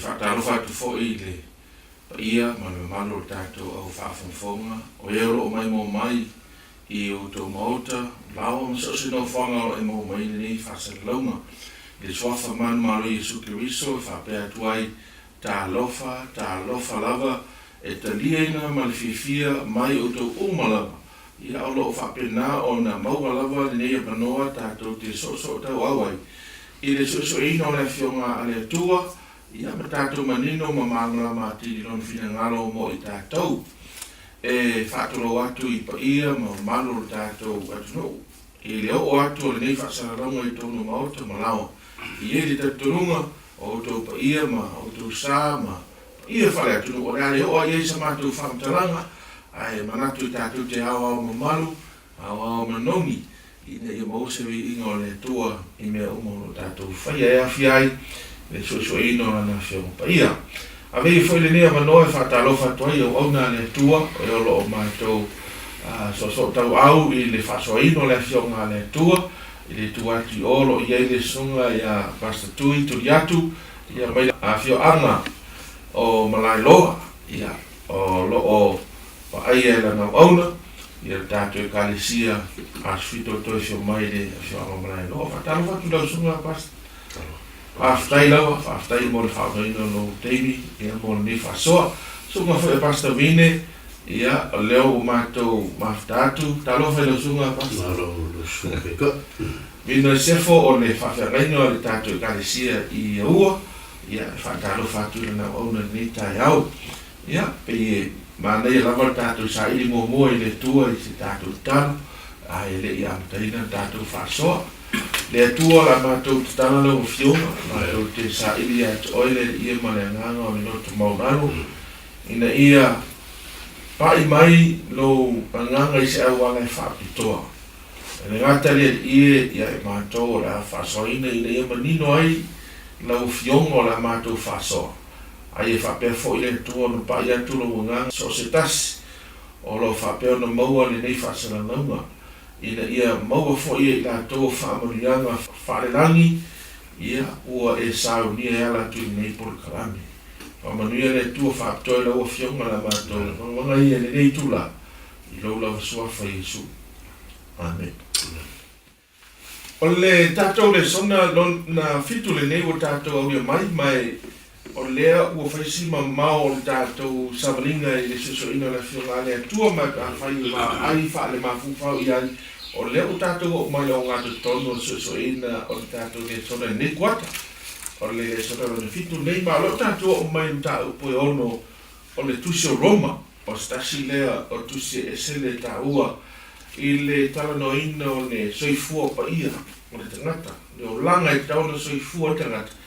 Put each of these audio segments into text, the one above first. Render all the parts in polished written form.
whātaro whātu fo I le ia ma me malo tātou au whaafonfonga o euro o mai mo mai I o tō maota lao ma so sino whanga o e mo mai ni whasalaunga le swafa man malo Iesu Kiriso whapea tuai tā lofa lava e ta liena ma le fifia mai o tō umalawa ia o loo whapena o na maua lava le neia panoa tātou te so tau awai I le so ino le fionga ale atua ia ma tātou manino ma mangala ma tiri lon fina ngalo mo I tātou e whātoro atu I pa ia ma malo tātou atu no I le o atu le nei whasararonga I tōnu maota ma lao I e le taturunga o tō pa ia ma o tō sā ma ia whare atu no o reale o a iei sa mātou whamtaranga ai manatu I tātou te awa o mamalu awa o manongi Ina ia mausewi inga o le tua I mea umono tātou whaia e awhiai le so ino ana whiongo pa ia a vei foi le nea manoe whatalofa tuai o auna le tua o e olo o mātou so tau au I le whasoaino le whionga le tua I le tuati olo I le sunga ia Pastor Tui turi atu ia mai a whio anga o Malailoa ia o lo o pa aia e lana auna ia tātou e kalesia asfito toi whio mai le whio anga Malailoa whatalofa tu lau sunga Pastor Whaftai lawa, whaftai mo le whaonaino no teimi, ia mo le ni whasoa. Sunga whae Pastor Vine, ia leo o mātou mawhtatu, talo whae lau sunga Pastor. Maro lo sunga peka. Vino sefo o le whawhiangaino le tātou kalesia I ua, ia whatalo whatu le nau auna ni tai au. Ia, pe mānei lava tātou sa ili mua I le tua I se tātou talo, a ele I amtaina tātou whasoa. Le atua la mātou te tana lau whionga, mātou te sa ili at oile ia ma le nganga o minoto maunaro. Ina ia pai mai lo nganga I se au wanga I whapitoa. Le ngata le ia e mātou la whasoina ina ia manino ai lau whionga o la mātou whasoa. Ai e whapea fo ile tua no pai atu lo nganga so se tasi o lo whapea no maua le nei whasana naunga. Ina ia maua fo ia I tātou whaamarianga wharerangi ia ua e saunia e ala tui nei por karami. Whamanuia le tua whaaptoe lau a whionga la mātou. Wanga ia le nei tula I lau lau suafa Iesu. Amen. O le tātou le sona na fitu le nei o tātou au ia mai o lea ua whaisima mao o le tātou savalinga I le susoina la whionga le atua ma ka whai ai wha le mawhufau I ai o lea o tātou o mai o ngātou tono susoina o le tātou le sona nei kuata o le sona le fitu nei ma o tātou o mai mta upoe ono o le tusi o Roma o stasi lea o tusi e sele ta ua I le talanoina o le soifua pa ia o le tangata le o langa I tauna soifua tangata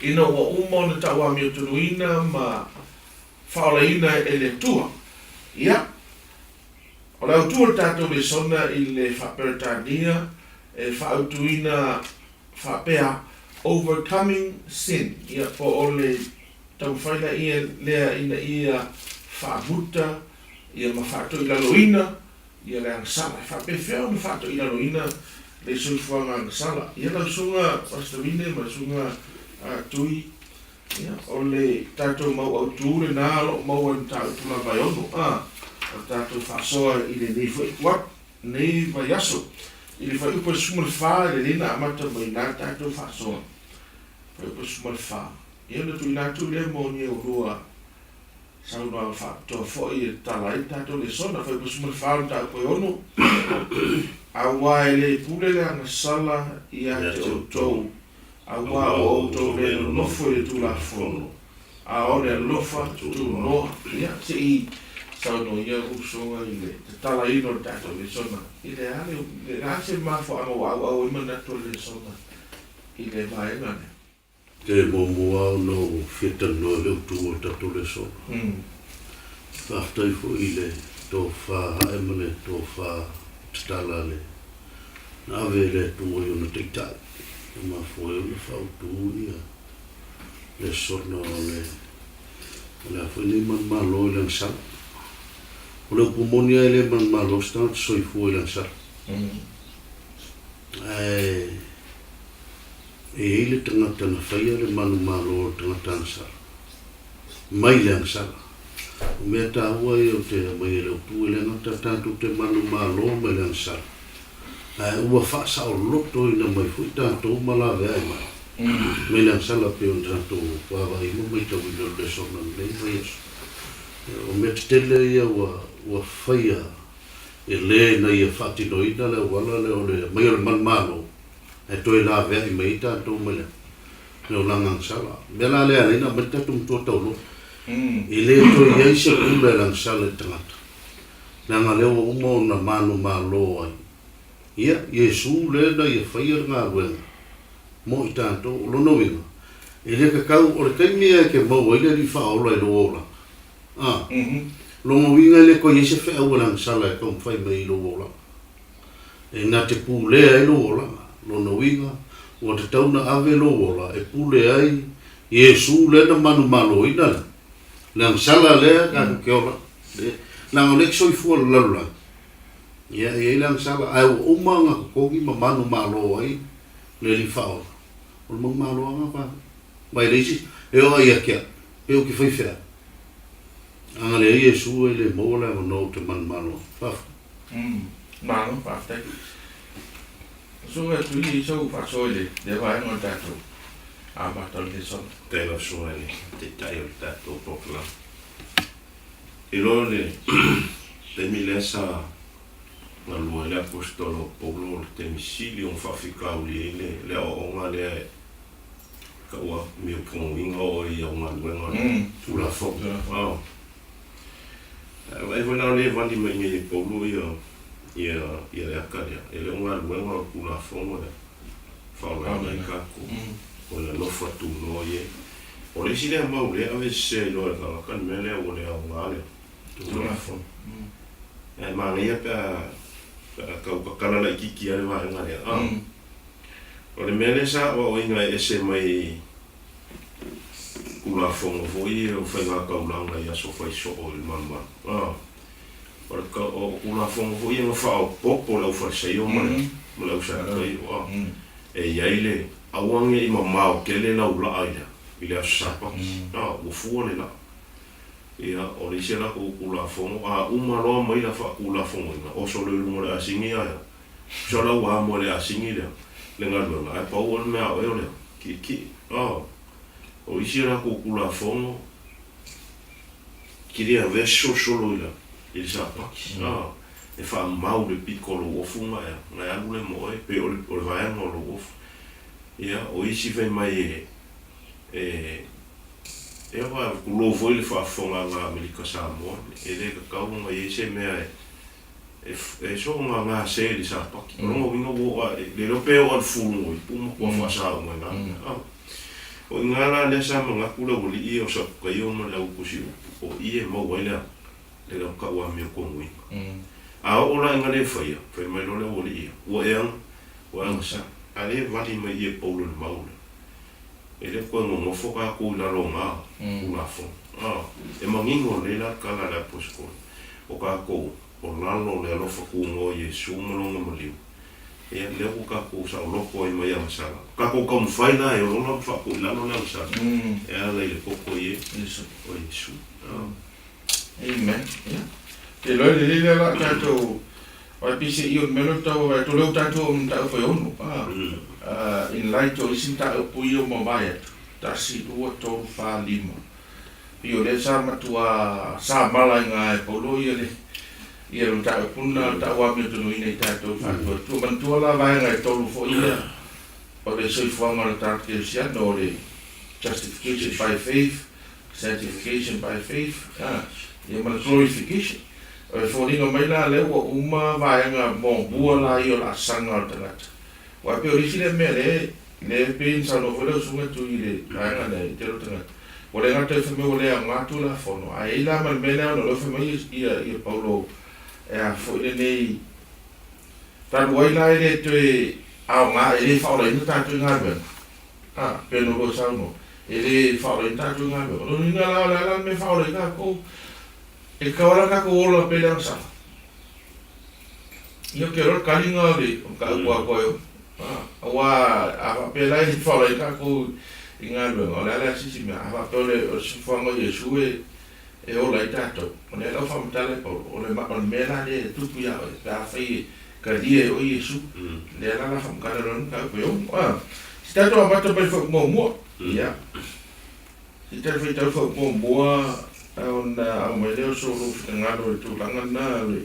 ina ua uma na tau ami o tunuina ma whaolaina e le tua. Ia, o lau tua tātou le sona I le whaperetania e whaautuina whapea overcoming sin. Ia po o le tau whaina ia lea ina ia whaamuta, ia ma whaato I laloina, ia le angsala. Whapea whiao na whaato I laloina le suifuanga angsala. Ia lau sunga pastorine ma sunga tui ia o le tātou mau au tūre nā lo mau au tātou la vai ono o tātou whasoa I le nei whai kuat nei vai aso I le whai upa sumar wha le lena amata mai nā tātou whasoa whai upa sumar wha ia na tui nā tū le mo ni o rua sau nā whaatoa fo I talai tātou le sona whai upa sumar wha o tātou koe ono a wae le pule le anga sala I a te o tau a wa o to le lofo e tu la fono a o le lofa tu no ia te I sau no ia usonga I le te tala ino tato le sona I le ale le rase ma fo amo au imana to le sona I le vai ngane Ke mo mua no fita no le tu o tato le sona Whaftai fo I le to wha haemane to wha tala le na vele tu mo yo no te tai ma foi le fautu ia le sona le foi le man malo le sa o le pumonia le man malo sta soi foi le sa e le tangata na whaia le man malo tangata na sa mai le sala o me ta ua e o te mai le tu le ngata tātou te manu malo mai le sala ua whaasa o loto ina mai hui tātou malawe ai mai mai le sala pe o tātou wawa i mo mai tau ino le sona nei mai aso o me te tele ia ua whaia e le na ia whatino ina le wala le o le mai o le manmano e toi la vea i mai tātou mai le o langang sala me la le alina mai tātou mtua tau lo i le toi iai se kula e lang sala e tangata nanga leo uma o na manu malo ai ia Yesu le na ia whaia ngā ruenga mo i tātou lono winga i le kakau o le taimia ke mau i le li whaola i lo ola longo winga le ko yese fe au lang sala e kong fai mai lo ola e nga te pule ai lo ola lono winga o te tauna ave lo ola e pule ai Yesu le na manu malo ina le lang sala le ka ke ola na o le soi fu la la ia e lang sala ai o manga ko ki ma manu malo ai le li fa o mo malo nga pa mai le si e o ia ke e o ki fai fe anga le Yesu e le mo la no te man malo fa malo fa te so e tu i so fa so le vai no tato a ma tol de so te lo so le te tai o tato popla e lo le te milesa na lua le apostolo Paulo te misili on fa fica o le o nga le ka wa mi ko winga o ia nga lua tu la fo e vona le vandi mai ni Paulo ia le akaria e le nga lua ku la fo mo fa la ka ko o le lo fa tu no ye o le sile ma o le ave se lo ka kan mele o le nga le tu la fo e ma ia pa ka kana la kiki ale va nga le o le mele sa o inga ese mai kula fongo foi o foi nga ka ulanga ia so foi so o mama o ka o kula fongo foi no fa o popo le fa sei o mane mo le sa kai o e yaile awange i mama o kele la ula aida ile sa pa o fu le la ia o le sela ko kula fongo uma lo mai la fa kula fongo o so le mo le asingi ia so la wa mo le asingi le nga lo la pa o me a o le ki o isira ko kula fongo queria ver solo ila il sa pa e fa mau le piccolo o funga na ya le mo e pe o va no lo ia o isi ve mai e va kulo foi le fa fonga na Amerika Samoa e le ka mo e se me e so nga se li sa pa no vingo o le europeo al fungo i pumo ko fa sa nga o ngala le sa mga kula o li o sa ka yo mo la ukusi o ie mo wala le ka wa mi ko ngui o la ngale fai mai lo le o li o sa ale vali mai e Paulo le maula ele ko mo foka ko la longa una fo e mangingo le la kala la posko o ka ko o lalo le lo fa ku ngo Yesu mo lo mo liu e le ka ko sa lo ko e mai amsala ka ko kom fai na e lo fa ku la no la amsala e ala le ko ye o Yesu amen e lo le la ka to o pisi i un melo tau e to lo tato un tau foi onu in light o isin ta o pui o mawai ta si ua to fa lima i o le sa matua sa mala nga e polo i le ta o puna ta wa mi to no ina ta to fa to man to la vai nga to lo foi o le soi forma le ta ke sia no le justification by faith sanctification by faith e ma glorification for ni no mai la le o uma vai nga mo bua la i o la sanga o tangata wa pe orisi le mele le pin sa no velo sunga tu i le nga le te lo tangata o le ngata fe me o le ngatu la fono ai la mal mele no lo fe mai i Paulo e a fo le nei ta voi la ile te a nga ile fa le ta tu nga ben pe no lo sa no ile fa le ta tu nga ben no ni la me fa le ka ko e ka ora ka ko lo pe la sa io quiero calinga de ka ko ko wa a pe la i fa le ka ko ngā luenga, o le sisi mea, hawa tole o sifuanga Yesu e ola I tātou. O le lau whamatale, o le mea le tupu ia o e whai ka lia o Yesu. Le ala whamakana ronu ka upe o. Si tātou a mata pai whak mua mua. Ia. Si tātou whai tau whak mua mua, au mai leo so lo ngalo e tūlanga nā,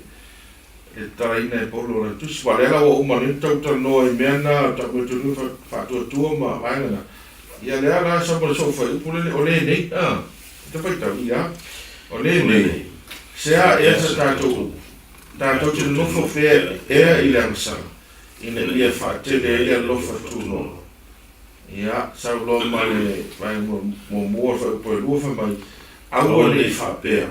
e taraina e polo la tusi. Walela o umani tau no e mea nā, tau e tunu whatua tua ma vaingana. Ia le ala sa mo so whai upulele o le nei. Te whai tau ia. O le nei. Sea e sa tātou. Tātou te nofo whea ea I le angsara. Ina ia whaatele ia lofa tūno. Ia, sau loa ma le vai mo mua whai upo e lua whai mai. Aua le whapea.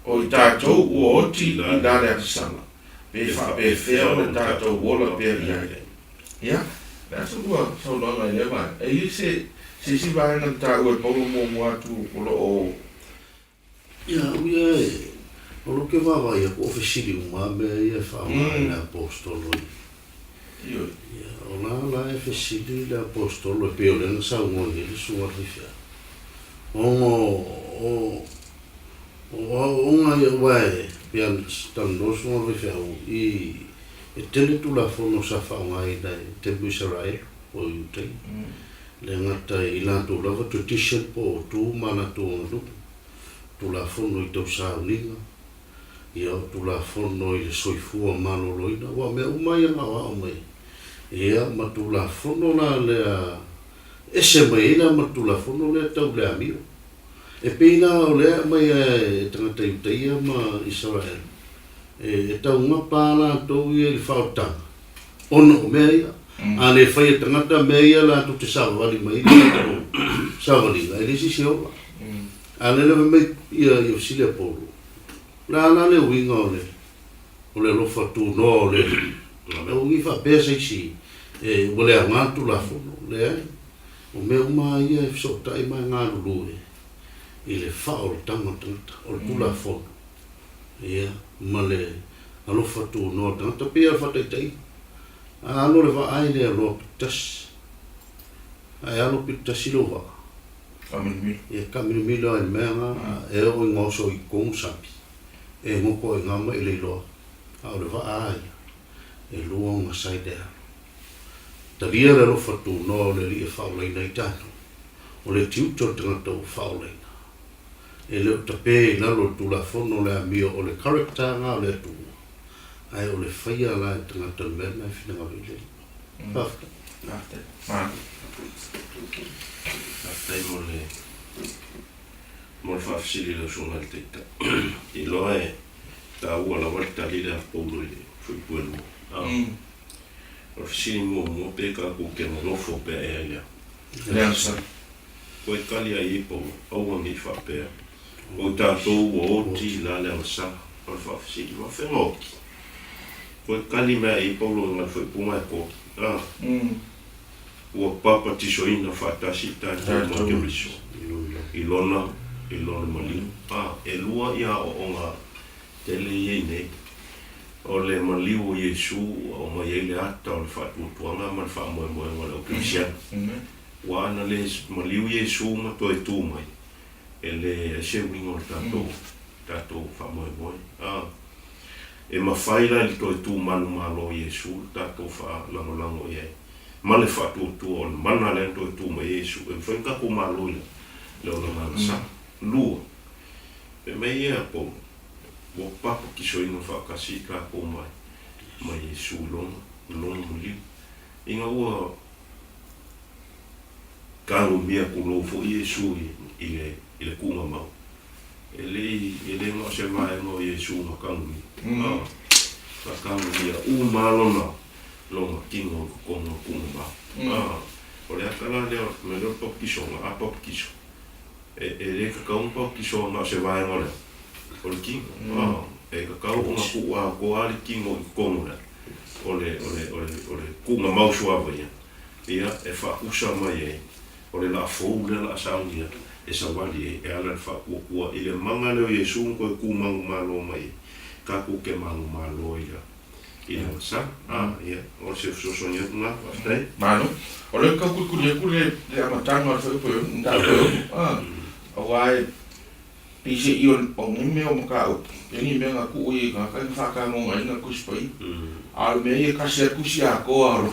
O I tātou ua oti I nare angsara. Pe whapea whea o le tātou wola pea iai. Ia, nea sa lua sau loa ngai le mai. E I se si vaenga tā ua polo mua tu polo o. Ia, uia e. Olo ke wawa ia ko ofisiri uma mea ia whaama I le apostolo. Ia. Ia, o la e ofisiri le apostolo e peo lenga sa ngoni le sunga rifia. O nga ia wae, pia stano sunga rifia I e tele tu la fono sa whaanga I nei tempu Israel o Utei. Le ngata I lanto lava tradition po tu mana tu ngadu. Tu la fono I tau sa uninga. Ia tu la fono I le soifua maloloina wa mea umai anga wa umai. Ia ma tu la fono la lea ese mai ina ma tu la fono lea tau lea mio. E peina o lea mai e tangata Utaia ma Israel. E tau ngapa la tau ia li whaotanga. Ono o mea ia. A le whai tangata mea ia la tu te sawali mai ia sawali nga ele si seola. A le lewe mai ia i osile polo. La le winga o le lofa tu no o le ungi wha pesa isi e wale a ngātu la fono le o mea uma ia e so tai mai ngā lulu I le wha o le tangata o le tula fono ia ma le a lofa tu no tangata pia whatai tai a alo le wa ai le alo pitas ai alo pitasi lo wa ia kamini milo ai mea ngā e o I ngoso I kong sapi e ngoko e ngama I leiloa a o le wa ai e lua o ngasai dea ta lia le rofa tu no le li e whaolaina I tātou o le tiuto tangata o whaolaina e leo ta pē nalo tu la fono le amio o le karakta ngā o le tu ai o le whaia la e tangata mea mai whina ngā wile Pafta Aftai mo le whawhisiri le sunga le teita. I loa e tā ua la warta lida polo I whuipuelu. O whisiri mua pēka ku ke nofo pēa ea ia. Leansa. Ko e kali a I polo, aua mi whapea. O tātou o oti la leansa, o le whawhisiri ma whengoki. Ko e kali mea I polo ngā whuipunga e ko. Ua papa tisoina whatasi tātou ma ke riso. I lona mali. E lua ia o onga tele iei nei. O le maliu o Yesu o mai ele ata o le whatuatuanga ma le whamoemoe ma le o Christian. Wa ana le maliu Yesu ma to e tū mai. E le se wingo le tātou whamoemoe. E mawhaila li to e tū manu malo Yesu tātou whalangolango iei. Ma le whatuatu o le mana le to e tū mai Yesu. E whainka ko malo ila. Le ona ngasa. Lua. E mei ea po. Wa papa ki soina whakasi ka ko mai. Mai Yesu longa muli. Inga ua kalo mea ko lofo Yesu I le kunga mau. E le ngā se mai no Yesu ma kanumi. Ka kanumi a malona longa kingo konga kunga mau. O le akala leo me leo pokiso a pokiso. E le kakau pokiso ngā se vai ngā leo. O le kingo. E kakau o ngā kua ko ali kingo I konga. O le kunga mau suawa ia. Ia e whakusa mai e. O le la fou le la saunia. E sawali e ala whakua. I le manga leo Yesu ko e kumangu malo mai. Ka ku ke mangu malo ia. Ia sa. Ia. O se sosonia na pastai. Mano. O le ka kule amatanga fa po nda po. Awai pise ion ongime o makau. Ini me nga ku i ka ka fa mo ngai nga kuspai. Al me ka se kusia ko aro.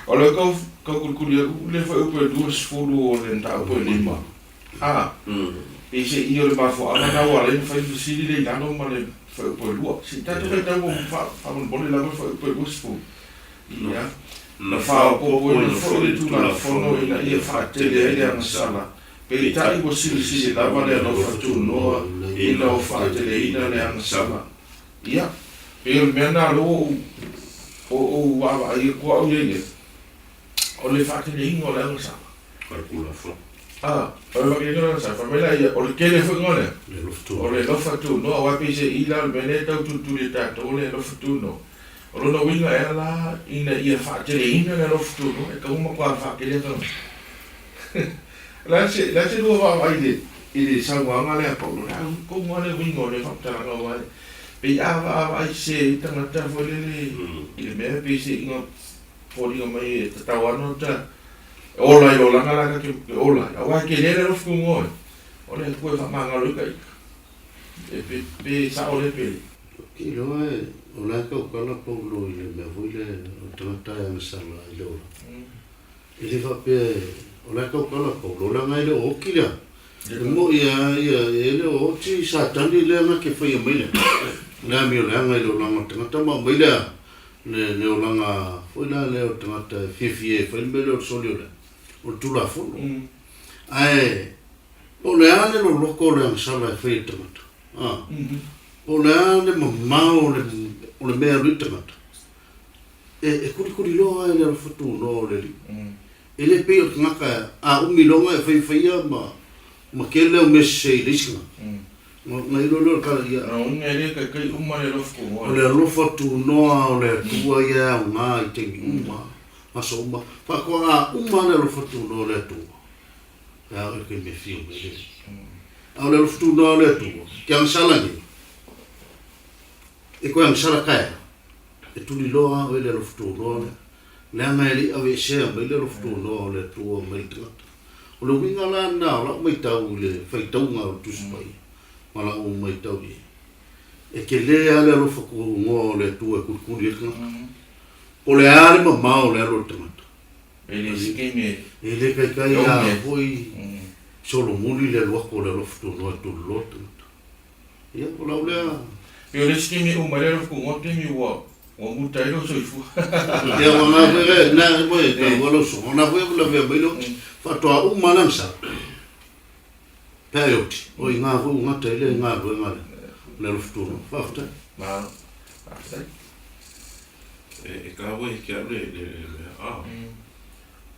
O le ka kule fa po duas fulu o le nda po lima. Pise ion ba fo ana na wala fa sili le ngano male fa po lu. Si ta ta mo fa mo bole la fa po duas fulu. Ia. Na fa po le fo le tu la fo no ina ia fa te le ia sala. Pe tai mo sili la vale no fa tu no ina o fa te le ina le sala. Ia. Pe me na lo o wa ai ko au ye. O le fa te le ina le sala. Calcula fo. O le ina sa fa mela ia o le kele fo ngole. O le lo fa tu no wa pe se ila me le tau tu le ta o le lo fa tu no. O lona winga e la ina ia whaatele ina na rofu no e ka uma kua whaakele tano. La se lua wawai i le sauanga lea paulo na ko ngale winga o le whaktaranga wai. Pe a wawai se i tangata whalele i le mea pe se inga pōringa mai e tatau ano ta ola i o langa laka ke ola. A wai ke lere rofu ngoi. O le kue whamanga luka ika. E pe sa o le pele. Ki loa e o la ka ukala paulo i le mea huile o tangata e masala i le ola. I le whape o la ka ukala paulo la ngai le oki lea. Mo ia e le oti sa tani lea nga ke whaia maile. Lea mi o lea ngai le o langa tangata ma maile le o langa whaila le o tangata whiwhi e whaile mele o soli o le. O tula fono. Ai o lea le lo loko le masala e whaia tangata. O lea le mamau o le mea rui tangata. E kuri loa e le rafatu no le li. E le pei o ngaka a umi longa e whaiwhaia ma kele o mese i risinga. Nga ilo leo kala ia. Nga ele kai uma le rafatu no. O le rafatu noa o le tua ia o ngā i tengi uma. Maso uma. Whakua a uma le rafatu no le tua. Ia o ke me fio me le. A le rafatu no le tua. Kia ngsalangi. E koe ang sarakaya, e tuli loa o le roftu noa le. Le anga e li awe sea mai le roftu noa o le tua mai tangata. O le winga la na o la mai tau le whaitaunga o tusipai. Ma la o mai tau i. E ke lea le rofaku ngoa o le tua kurkuri e tangata. O le are ma mao le aro tangata. E le sikeme. E le kai a hoi solo muli le luako le roftu noa tulu lo tangata. Ia, o la ulea. Yo le skimi o malero ko ngote mi wa o mutairo so ifu. Ya wana vere na mo e ka walo so ona vo la ve belo fa to a umana sa. Period. O inga vo nga tele nga vo nga le futuro. Fa fta. Ma afta. E ka vo ke ale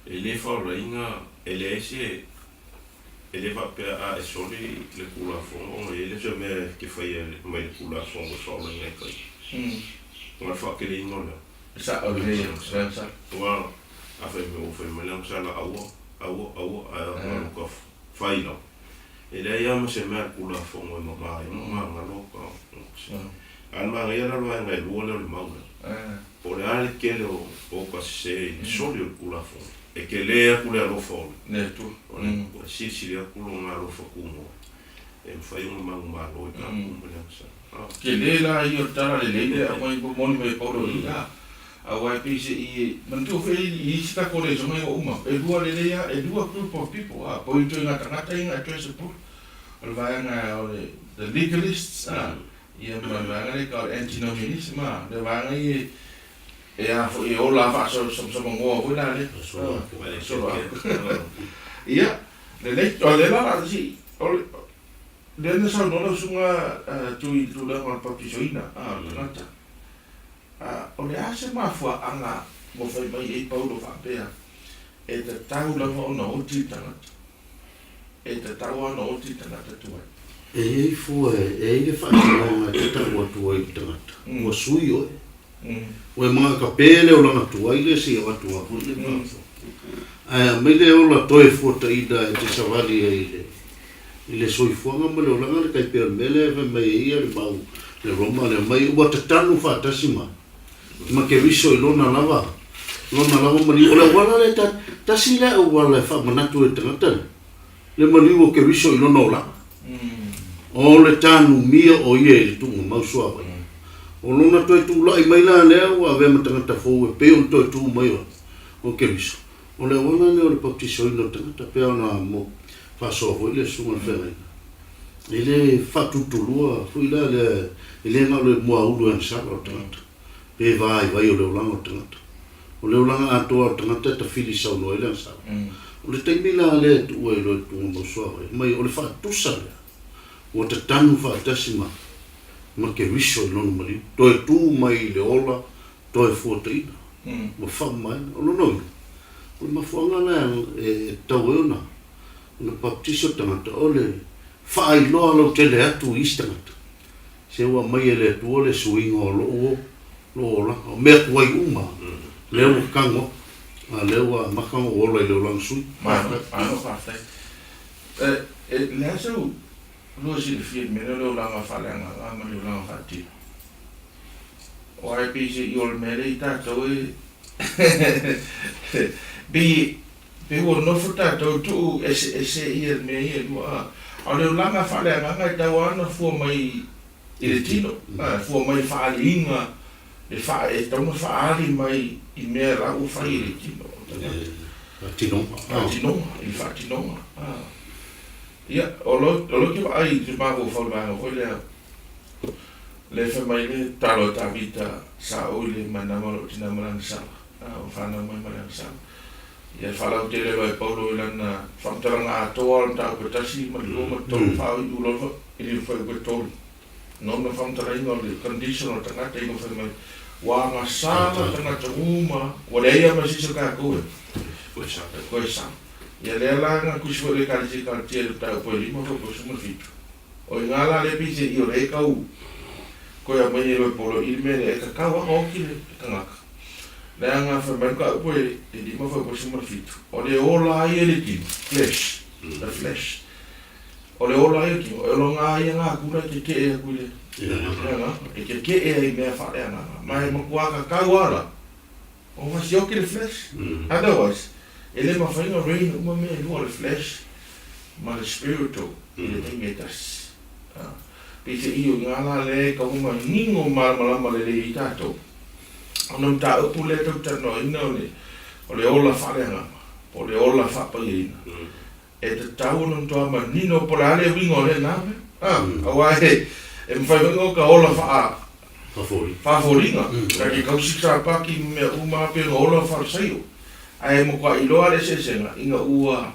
e le fa la inga ele ese ele va per a soli le kula fongo e le me che fai mai kula fongo solo in ecco. Come fa che le non sa o le sa wa a fe me la sa la awo a ko fai no e le ia mo se me kula fongo no ma lo ko al ma ia la lo ngai lo le mau o le ale che lo o ko se soli kula fongo e che le kula lo fongo ne tu si le kulo nga lo fakumo e fai un malo e ka sa ke le la io tara le a mai bo moni me poro ia a wai pise i mantu fe i sta kore so mai uma e dua le ia e dua group of people a po into nga tangata inga to support al vai nga ole the legalists ia ma le ka antinomianism de vai nga e a fo e ola fa so mo vo la le so ia le le la si le ne sa no sunga tu la ma papisoina nata o le ase ma fo anga mo fai mai e paulo fa pea e te tau la no o titana e te tau no o titana tu e fu e le fa no te tau tu e tangata o sui o o ma ka pele o la tu ai le si o tu a fu le ma me le o la toi fota ida e te savali e le soifuanga ma le o langa le kai pe mele ve mai ia le mau le roma le mai o te tanu fa tasima ma ke riso I lona lava mani o le wala le ta sile o wala fa manatu e tangata le mani o ke riso I lona ola o le tanu mia o ie le tunga mausua o lona toi tu lai mai la le o ave matangata fo e pe on toi tu mai o ke riso o le wala le o le pautiso ino tangata pe ona mo fa so vo le sunga fere ele fa tutulua fu ila le ele na le mo ulu en sa o tangata pe vai o le ulanga tangata o le ulanga ato tangata ta fili sa no ele sa o le taimila le tu e lo tu mo so mai o le fa tusa o te tanu fa tasima ma ke riso no mari to e tu mai le ola to e foteina mo fa mai o no o ma fonga na e tawona no baptiso tangata o le fa I lo te le atu istangata se wa mai le tu le swing o lo la o me wai uma le o kango a le wa makango o le lang sui ma no fa le so lo si fi me lo la ma fa la ma lo la fa ti o ai pi se yo le mere ta to bi wo no futa to tu ese ir me ir wa o le la ma fa la nga ta wa no fu mai il tino fu mai fa linga e fa e to fa ali mai I me la u fa il tino tino infatti no ia o lo che ai ti pago fa ba le fa mai le talo ta vita sa o le manamolo tina malang sa o fa na mai malang sa ia fa la te le vai paulo na fa tanga to al ta ko tasi ma lo ma to fa u lo fa il fa ko to non na fa tanga le conditional tanga te no fa mai wa ma sa tanga to uma o le ia ma si so ka ko sa ia le la nga ku so le ka si ka te ta po li mo ko so mo fitu o ngala le pi se io le ka u ko ya mai le polo il me le ka wa o ki le tanga le nga fa ba ka po e di mo fa ko so mo fitu o le ola ia le ti flesh the flesh o le ola ia ki o lo nga ia nga ku le ke e ku le nga e ke e me fa le nga mai mo kwa ka wala o was yo ki le flesh otherwise ele ma fa no rain uma me no le flesh ma le spiritual ele tem metas pise io ngala le ka uma ningo ma le itato ono ta o le to ta no ino le o le ola fa le nga o le ola fa pa ina e te tau no to ma nino po le wingo le na awa e fa no ka ola fa favorina ka ki ka sika pa ki me uma pe ola fa saio ai mo kwa iloa le sesenga inga ua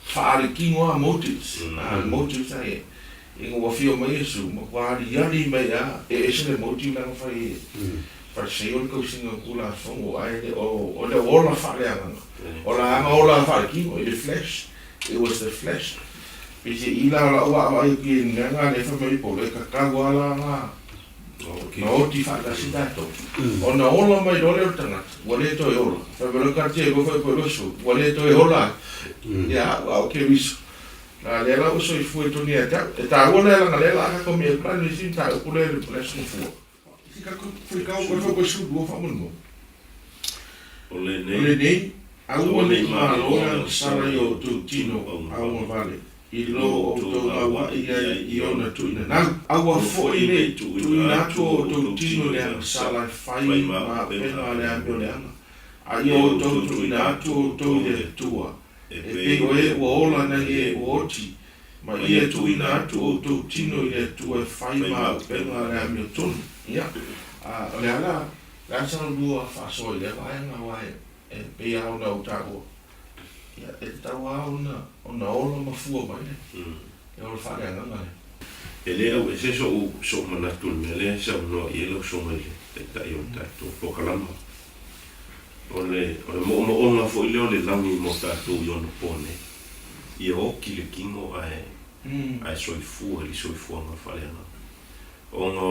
faari kingoa motives motives ai inga ua fio mai esu mo kwa ali mai a e se le motive langa fai fa se o ko singa kula fongo ai o le ola faari anga ola faari kingo the flesh it was the flesh pisi ila la ua ai ki nga le fa mai po le ka wala nga no ti fa la sitato ona ola mai dole o tanga wale to e ola fa velo cartier go fa lo su wale to e ola ya o ke viso la le la uso I fu to ni ta wala la le la ka mi plan ni sin ta ku le su fu si ka fu ka ko su go fa mo ole nei a wale ma lo sa yo tu tino a mo vale I lo o to awa I ona tu ina na awa fo I le tu ina to tino le sala fai ma pena le ambio le ana a yo to ina to le tua e pe o ola na ye oti ma ye tu ina to tino le tua fai ma pena le ambio ton ia a le ala la sa lua fa so le vai na vai e pe a ona o tago ia e tawa ona ola mafua mai e ola fa le nganga e le au e se so manatu me le sa no I lo so mai te ta yo ta to po kalama ole mo ona fo ile le langi mo ta to yo no pone I o ki le kingo ai soifua nga fa le nga onga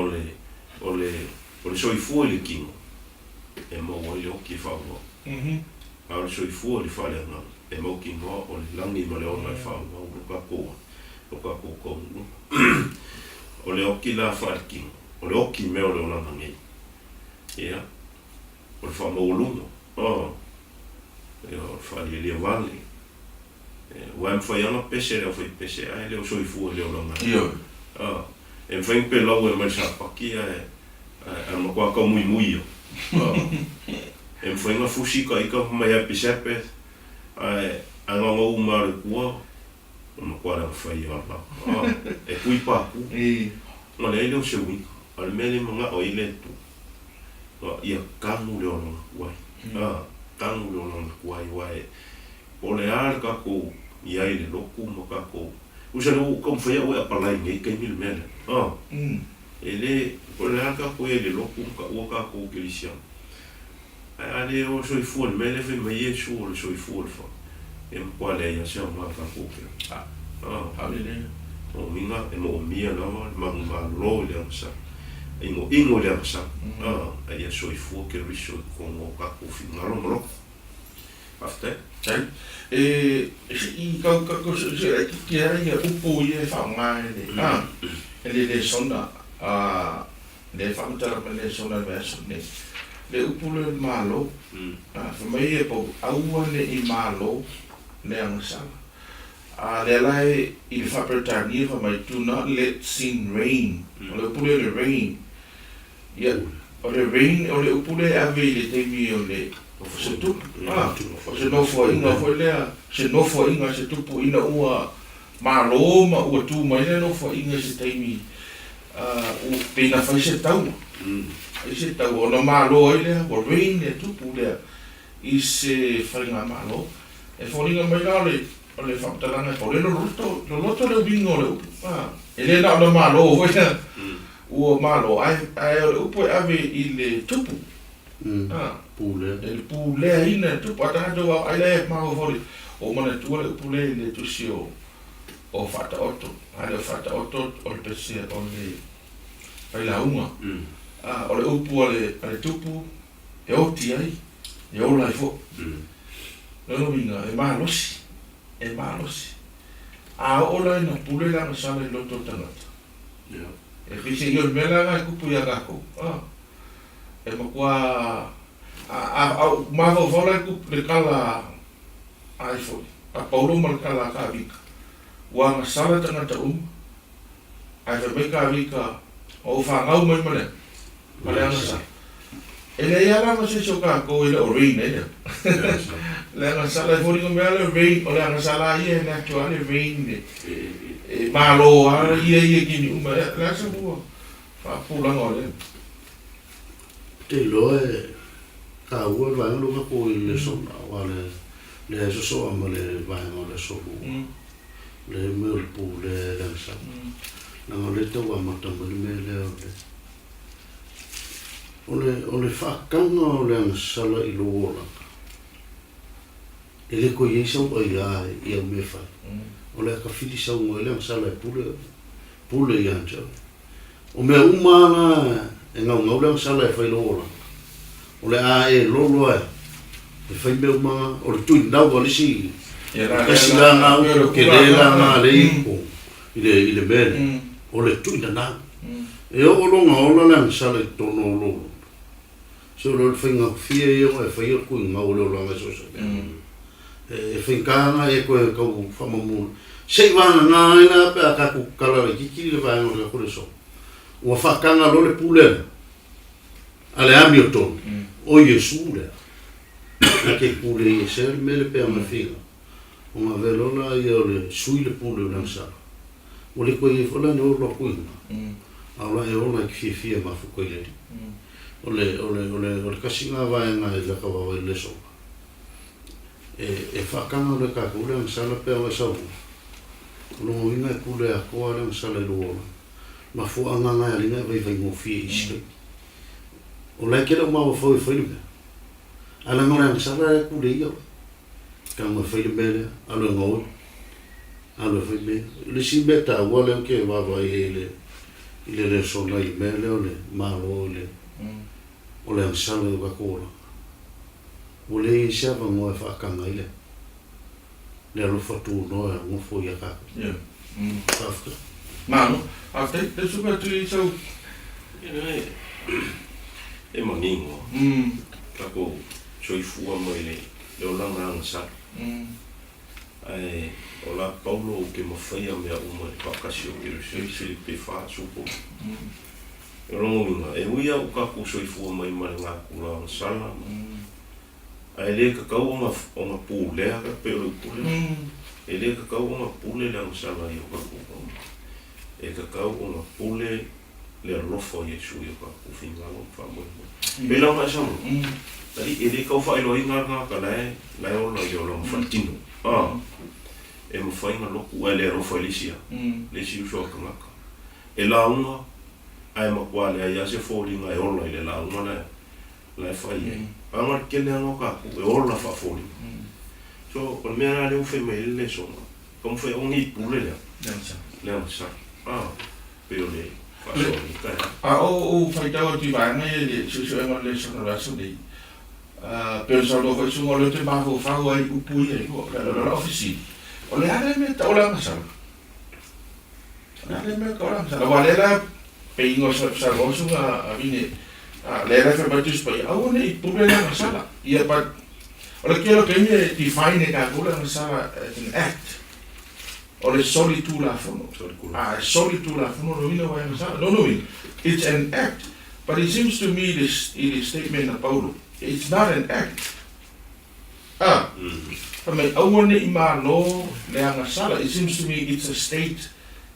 ole soifua le kingo e mo ole o ki fa wo ole soifua le fa le nga e mo ki mo o le langi mo le ona fa o ka ko o le o ki la fa ki o le o ki me o le ona ngi ia o le whamaulunga. O whalia vale. Wa mwhaianga pese leo whai pese ai leo soifua leo longa. E mwhaing pe lau e mai sa paki a makua ka mui mui o. E mwhainga fusika ika mai a pisepe a nganga umare kua o makua rang whai ala. E pui paku. Ma le leo se wika. Al mele mga o ile tu. Ia kangu leo longa kuai. Kangu leo longa kuai wae. O le ar kako ia ile loku ma kako. Usa no kom foi o apalai ngai kai mil mele. Ele o le ar kako ile loku ka o kako kelisia. Ale o soi fu le mele fe mai e su o soi fu fa. E mo le ia se ma kako ke. Ale o minga e mo mia no ma lo le sa. Ingo le sa. Ia soi fu ke riso con o kako finalo mo. After i ka ki era ia upu ia whaunga le sona le whautara me le sona me aso le upu le malo whamai e pau aua le i malo le angasala le lai i le whapretani whamai do not let sin reign le upu le rain ia o le rain o le upu le ave le teimi o le se tupu se no foi inga foi lea se no foi inga se tupu ina ua malo ma ua tu mai le no foi inga se taimi u pena fai se tau ai se tau o no malo ai lea o rain le tupu lea i se wharinga malo e wharinga mai la o le whaptalanga o le loto le bingo le upu e le na o no malo foi lea ua malo ai o le upu e ave i le tupu Pule. El pule ina tu pata do ai le ma o voli o mana tu le pule le tu sio o fata otto ai le fata otto o le pese o le ai la uma o le upu ale tupu e o ti ai e o lai fo no vinga e malos o la na pule la sa le loto tanata e fisi io mela ga kupu ya gako e makua ma vola ku le kala ai foi a paulo mal kala ka vika wa sala tana ta ai fe ka vika o fa ngau mai male anga sa ele ya la se choka ko ele rain ele le anga sala foi ko mele rain o le anga sala ie na to ale rain e malo a ie ki ni uma la sa bu fa pula ngole te loe ka ua vai no ka ko le sona wale le so ma le vai no le so le me pu le dansa na le to wa mata me le ole fa kanga le sala i lola ele ko yeso o ia me fa ole ka fili sa mo le sala pu le yanja o me umana e ngau le sala e fa i lola o le a e lolo e fai meu ma o le tui nau o le si kasi la nga o ke le la nga le iko i le mele o le tui na nau e o longa o la lang sa le tono o lolo so lo fai nga fia e o e fai o kui nga o le o langa so sa e fai ka nga e koe kau whamamuna sei wana nga e na pe a kaku kala le kiki le vai o le kore so ua whakanga lo le pulena ale ami o tono o Yesu le na ke pule i se me le pe ama figa o ma velona i o le sui le pule o sa o le koe i fola ne o lo kuinga ala e ona ki fia ma fu koe le o le kasinga vai nga e laka wa le so e whakanga o le kako le ang sala pe ama sa o lo mo ina e pule a koa le ang sala i luola ma fu anga nga e linga vai mo fia i sile o lai kera mau foi me ala ngora sala ku le yo ka mo foi me ala ngol ala foi me le si beta wala ke va va ile le sona i me le malo le o le sala ka ko o le sa va mo fa ka ngai le lo fatu no mo foi ya ka after mano after le super tu so e maningo Kako soifua mai le o langa anga sa. Ai o la Paulo ke mawhaia mea uma e whakasio ke Filipe wha supo. Rongonga, e uia o kako soifua mai mai ngā kura anga sala. Ai le kakau o ngā pūlea ka peo le pūlea. E le kakau o ngā pūle le anga sala i o kako. E kakau o ngā pūle le rofo Yesu i o kako whingalo whamoe. Pela ngā samu. Tari e le kau whaeloi ngā ka lai ola i o la mwhatino. E mwhainga loku ai le rofo Elisia. Le si usua ka ngaka. E launga ai makua le ai ase fōringa e ola i le launga lai whai e. Angar kene anga kako e ola wha fōringa. So, o mea nā leo whai mai le songa. Ka mwhai ongi pūle lea. Lea sa. Peo le whaasoni kai. O whaitaua ti vanga e le susu enga le songa raso nei. Pero sa lo fai sunga le te maho whau ai upui ai kua. Le ofisi. O le hare me ta ola masala. Hare me ka ola masala. Walela pe ingo sa rosunga a vine. Lera whai batus pai. Au ne i pule la masala. Ia pa. O le kelo ke me define ka kula masala as an act. O le soli tu la fono. Soli tu la fono no ina wai masala. No. It's an act. But it seems to me this statement of Paulo. It's not an act. It seems to me it's a state.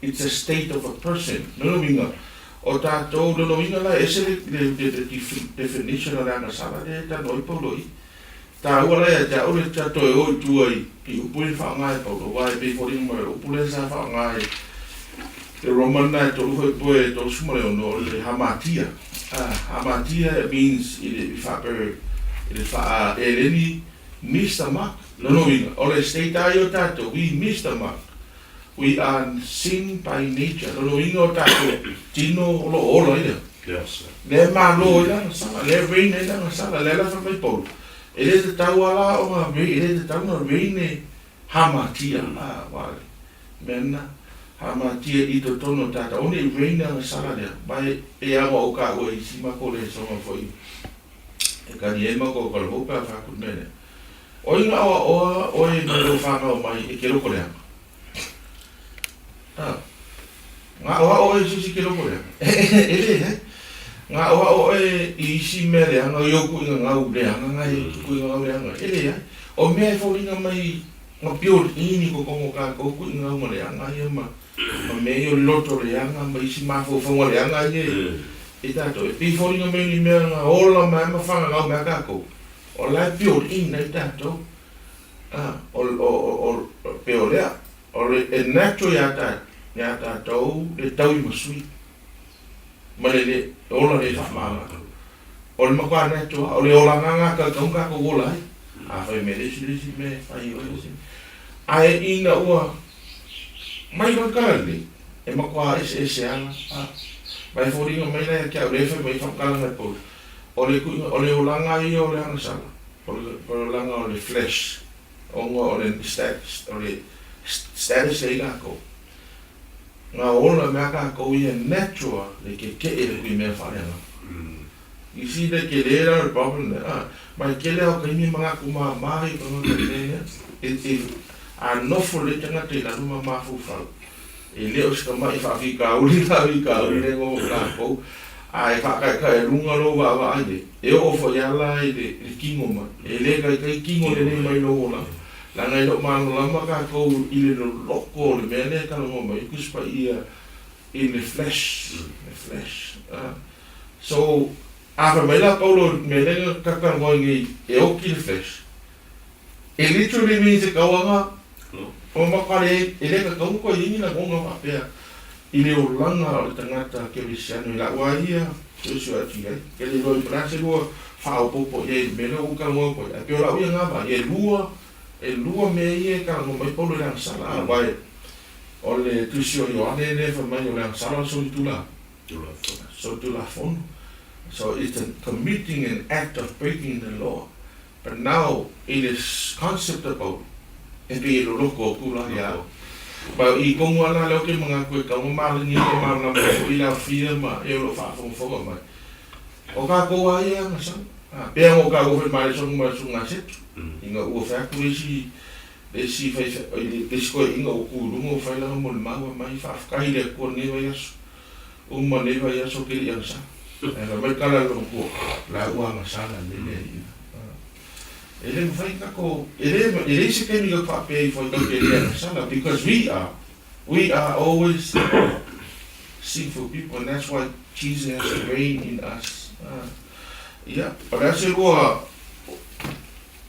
It's a state of a person. No minga. O tato no minga la ese the definition of la sala de ta noi Paulo. Ta wala ya o le tato e o tu ai i upui fa ngai Paulo vai be for in mo upule sa fa ngai. The Roman night to foi to sumare no le hamatia. Hamatia means it fa eleni Mr. Mark. No, ole state ayo tato, we Mr. Mark. We are sin by nature. No, tato, tino lo ola ida. Yes. Le ma lo ida, le rain ida, le la fa mai polo. It is the tawala o ma me, it is the tawala rain hamatia. Wale. Mena hamatia ito tono tata. Only rain na sala dia. Bai e anga o ka o i sima ko le songa foi. E ka ni e ma ko ko lo ka fa ku mene. O inga o e no whanau mai e ke roko lea. Ngā oa o e sisi ke roko lea. Ngā oa o e isi mea lea, ngā ioku inga ngā ulea, ngā ioku inga ngā ulea. Ele o mea e whauringa mai ngā pio ini ko kongo ka kouku inga ngā lea, ngā ia ma mea i o loto lea, ngā ma isi mafo whaunga lea, ngā ia e tato. E pi whauringa mai ni mea ngā ola mai ma whanga ngā mea kako. O lai pio in nei tato, o peo lea, o le natural ya tato, le tau i masui. Ma le ola le whamanga. O le makua natural, o le ola nganga ka kaunga ka ola ai. A whai me resi me, whai o resi. Ai ina ua, mai kakale, e makua ese anga. Mai whoringa mai nei kia urefe mai whakala mai pōru. O le olanga i o le anga sala. O le olanga o le flesh. O le status e kako. Ngā ola mea kako i a natural le ke e le kui mea whareanga. You see the ke lera the problem there. Mai ke lea o kaimi mga kuma mahi kama ka tēnea. A nofo le tanga te la ruma mafu whau. E leo sika mai whaki ka uri le ngō kako. Ai whakaika e runga lo wa aide. E ofo yala i le kingo ma. E le kai kingo le nei mai lo ola. La ngai lo mano lama ka kou i le loko le mea le kala ngoma. I kuspa ia in the flesh. So, afa mai la Paulo me lenga kaka ngoi ngi e oki le flesh. It literally means e kauanga. O makare e lenga kaunko i ingi na ngonga wapea. I le o langa o le tangata ke visiano i la waia Joshua ati ai. Ke le roi prase lua whao popo e me le uka ngoi po. E pio la uia ngava e lua me ie ka ngomai polo le angsala. Wai o le tusio i o ane ne fa mai o le angsala so tula. So tula fono. So it's a committing an act of breaking the law. But now it is concept about e pe lo loko kula ya. Ba I kongo ana leo ke mga koe ka umala ni ko ma na mo I la fia ma e lo fa fo mai. O ka ko ai nga sa. Pea ngō ka uwhi mai songa sunga setu. Inga ua whaku si fai le sikoe inga o kūrunga o whailanga mo le maua mai whaafkahi le kua newa yaso. Uma newa yaso kiri ang sa. Ega mai kala lo kua la ua masala lele ina. Ele mwhai kako, ele se kemi ka whaapea I whai kake le ang sala because we are always sinful people and that's why Jesus has to reign in us. Pada se rua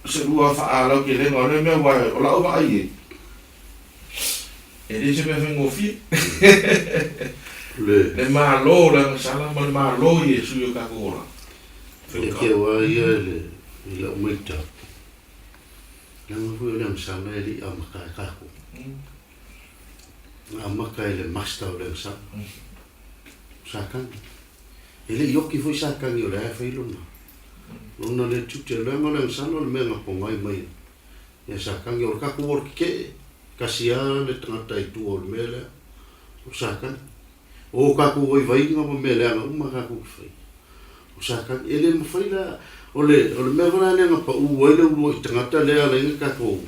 whaalau ke lenga, ole mea wai, o lau wa ai e. E re se mea whengo fi. Le maa lo la sala, ma le maa lo I e sui o kako ora. E ke wai e le umeita. Nanga hui le msala e li a makai kako. A makai le masta o le msala. Sakangi. Ele yoki foi sakangi o le a whailona. Lona le tute le ngole msala le mea ngako ngai mai. E sakangi o le kako ora ke kasia le tangata I tu o le mea lea. O sakangi. O kako oi vainga mo mea lea nga uma kako ki whai. O sakangi. Ele mawhai la o le mea wana le ngapa ua ele ulu I tangata lea le inga kako.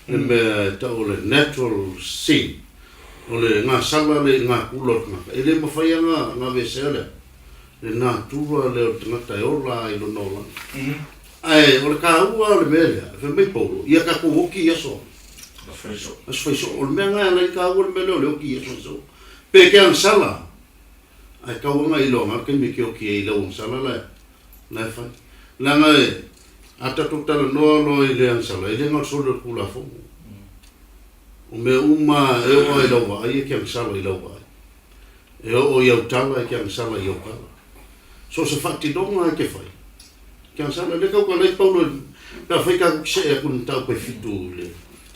Le mea ta o le natural sin. O le ngā sala le ngā kulot ngaka. E le mawhai ngā vesea le. Le ngā tura le o tangata e ola I lo nola. Ai, o le ka ua o le mea lea. Whe mei paulo. Ia kako hoki yaso. As whaiso. O le mea ngā lai ka ua le mea leo le hoki yaso. Pe ke ang sala. Ai ka ua ngā ilo ngā ke me ke hoki e ilo ang sala le. Lai whai. La ngā e. Atatuk tala noa noa I le ang sala. I le ngā solo kula fongu. O me uma e o I lau ai e ke ang sala I lau ai. E o iau tala e ke ang sala iau kala. So se whatinonga e ke whai. Ke ang sala le kau ka lei paulo ka whai ka kukse e kun tau pe fitu le.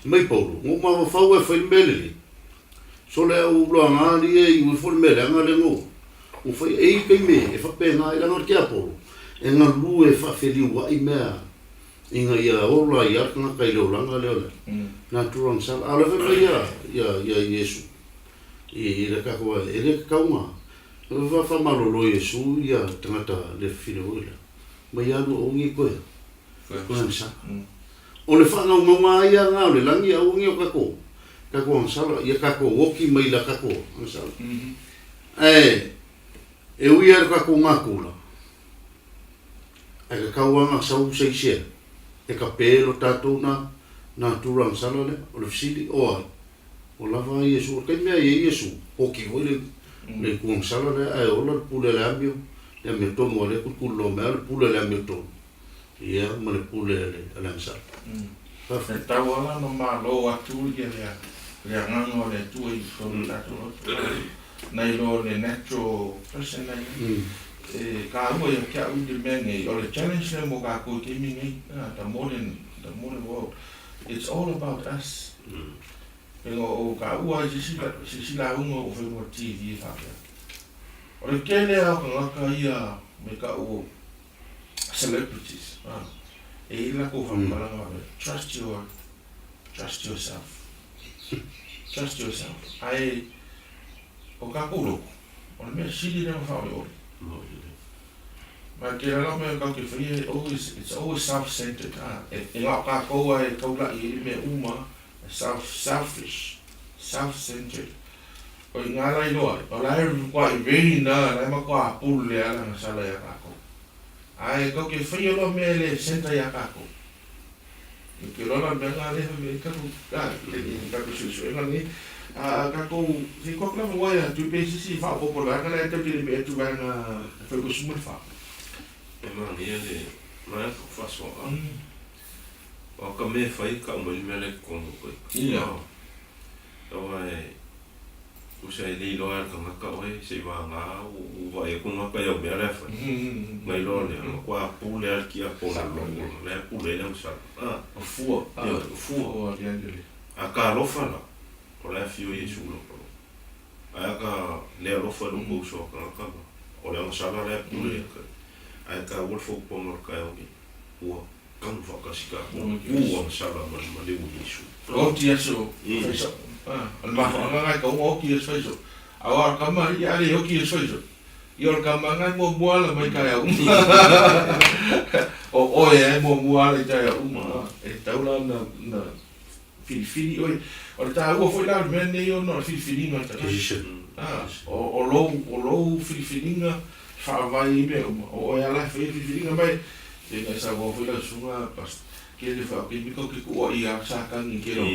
Mai paulo. Ngō mawa whau e whai mele li. So le au loa ngāri e I ui whai mele anga le ngō. O whai e I kei me e whape ngā I langar kia paulo. E ngā lu e whawheli wai mea. Inga ia ola I arka kai leo langa leo le. Nā turang sala. Ala whai ia Yesu. I le kako e le kaunga. Wa malolo Yesu ia tangata le whine oila. Mai anu o ngi koe. Koe ang sala. O le whanga ngā ia ngā le langi au ngi o kako. Kako ang sala. Ia kako woki mai la kako ang sala. E ui ar kako ngā kula. E ka kauanga sau seisea. E ka pēlo tātou nā turang sala le, o le fisili, o ai. O lava Yesu, o kai mea e Yesu, hoki hoi le kuang sala le, ai ola le pule le amio, le amio tonu o le kukulo mea, le pule le amio tonu. Ia, ma le pule le ansala. E tau ala no maa lo atu ia le anganga o le tua I konu tātou. Nei lo le natural person nei. Ka ua ia kia ude mea ngai, o le challenge le mo ka koe kimi ngai, the modern world. It's all about us. Pengo o ka ua si sila unga o whenua TV e whakea. O le kele au ka ngaka ia me ka ua celebrities. E ila ko whamaranga me, trust yourself. Trust yourself. Ai, o ka kuro, o le mea siri renga whawe ori. But it's always self-centered. E ngā kā koua e kaula I me uma, selfish, self-centered. O I ngā lai noa, o lai kua I veni nā, lai ma kua pulu le ala ngā sala ia kako. Ai kau ke whai alo me le senta ia kako. I ke rola me ngā leha me kaku, kaku susu. E ngā ni, kako, si kua kula mwai a tu pesisi wha popola, ka lai tau kiri me etu vai ngā whaiku sumur wha. E mani e le mai ka whasoa. O ka me whai ka umeli me le kongo koe. Ia. Tawa e usa e leilo ar ka ngaka oe se wā ngā ua e kunga ka iau mea lefa. Ngai lo le anga kua pule ar ki a pona longo. Le pule le usara. O fua. Ia, o fua. O riangele. A ka alofa la. O le fio Yesu loko. Ai ka le alofa lungo uso ka ngaka. O le anga sala le pule ka. Ai ka wolfo ponor ka ongi ua kan whakasika ua sala ma le Yesu. O ti aso. Al maho ngai ka o ki aso. Awa ka mai ale o ki aso. Yo kamangan mo muala mai kaya o e mo muala kaya e taula na filifili o ta o foi lá men ne yo no filifili no ta o lo filifilinga fa vai be o e ala filifilinga mai e sa go foi lá sunga pas que ele fa que me que o ia sakangi que lo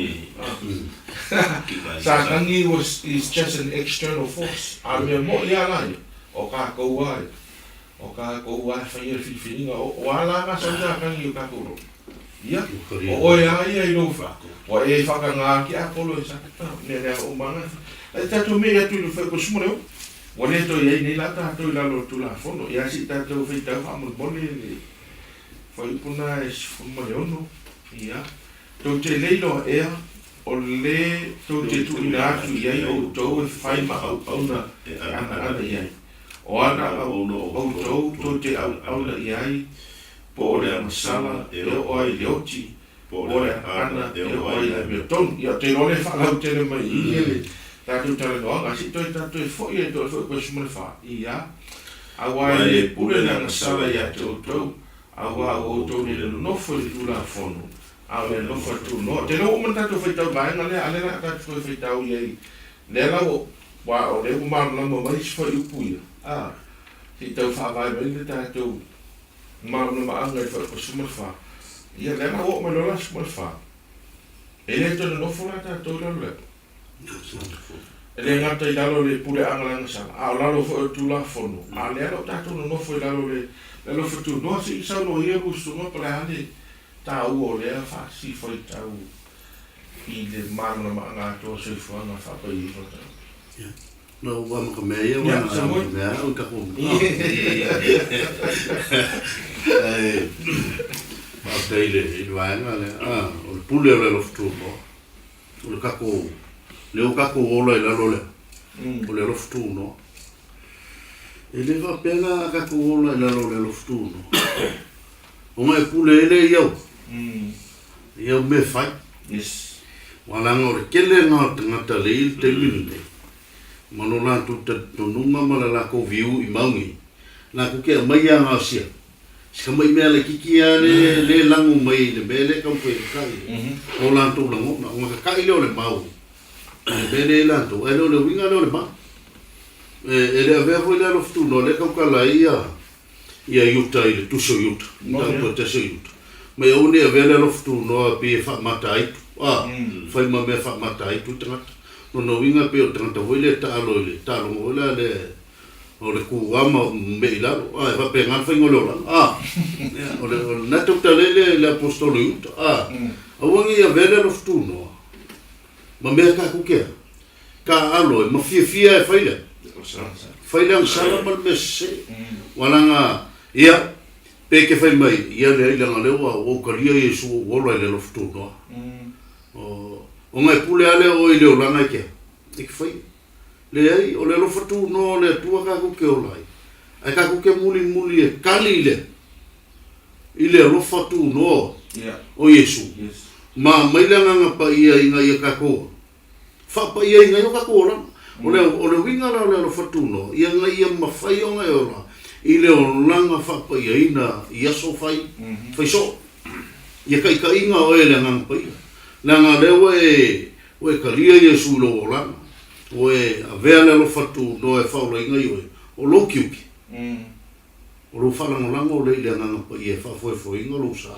sakangi is just an external force a me mo ia lá o ka ko ai fa ia filfilinga o ala ka sa ka ngi ka ko ia o ia i lo fa o e fa ka nga ki a polo sa ka ne o manga e ta to me ya tu lo fa ko sumo o le to ia ni la ta to la lo tu la fono ia si ta to fa ta fa mo le fa ipuna e fumo le ono ia to te leilo e o le to te tu ina tu ia o to fa ma o na ana ia o ana o to te au na iai po le masala e o ai leoti po le ana e o ai le ton ia te ole fa la te le mai ile ta tu tele no nga si to ta to fo ia to fo ko shume fa ia awa le pule na masala ia to awa o to le no fo tu la fono awa no fo tu no te no mo ta to fo ta ba nga le ale na ta fo ta u ia le la wa o le ma mo mai fo u puia si tau whawai mai le tātou mauna maanga i whako sumarwha. Ia lema o mai lola sumarwha. E le tona nofo la tātou lalo le. E le ngata i lalo le pule angalanga sana. A lalo fo e tula fono. A le alo tātou nofo i lalo le lalo fitu. Noa si isa lo ia bustunga pale hane tāu o lea whasi fai tau i le mauna maanga atua soifuanga whapai i whatau. No, vamos a comer, vamos a comer, un cajón. Basta ile vai ngale o pule le loftuno. O kako le kako ola ila lole. O le loftuno. Ele va pena kako ola ila lole loftuno. O mai pule ele yo. Yo me fai. Yes. Wala ngore kele ngata le il te mine. Manola tu te nunga mala ko viu i maungi la ko ke mai anga sia ska mai mele kikia le langu mai le mele ka ko kai o la tu lango na o ka kai le mau bele la tu e le winga le ma e le ave vo le loftu no le ka la ia yuta ile tu so yuta na ko te so yuta mai o ne ave le loftu no pe fa matai fa ma me fa matai tu tanga no winga pe o tanta voile ta lo ngola le o le kuama me la va pe ngal fa ngolo o le na to le apostolo ut o wangi ya vele lo ftuno ma me ka ku ke ka alo ma fia e faile ang sala mal messe wala nga ia pe ke fai mai ia le ngale o karia yesu o le lo ftuno o ngai pule ale o ile o langa ke ik fai le ai o le lo fatu no le tua ka ku ke o lai ai ka ku ke muli e kali ile lo fatu no o yesu ma mai langa nga pa ia inga ia ka ko fa pa ia inga ka ko la o le winga la le lo fatu no ia nga ia ma fai o ngai o la ile o langa fa pa ia ina ia so fai so ia kai ka inga o ele nga pa ia nanga lewe we kalia yesu lo la we avea lo fatu no e fa lo inga yo o lo kiuki o lo fala no lango le ile nanga pa ie fa foi inga lo sa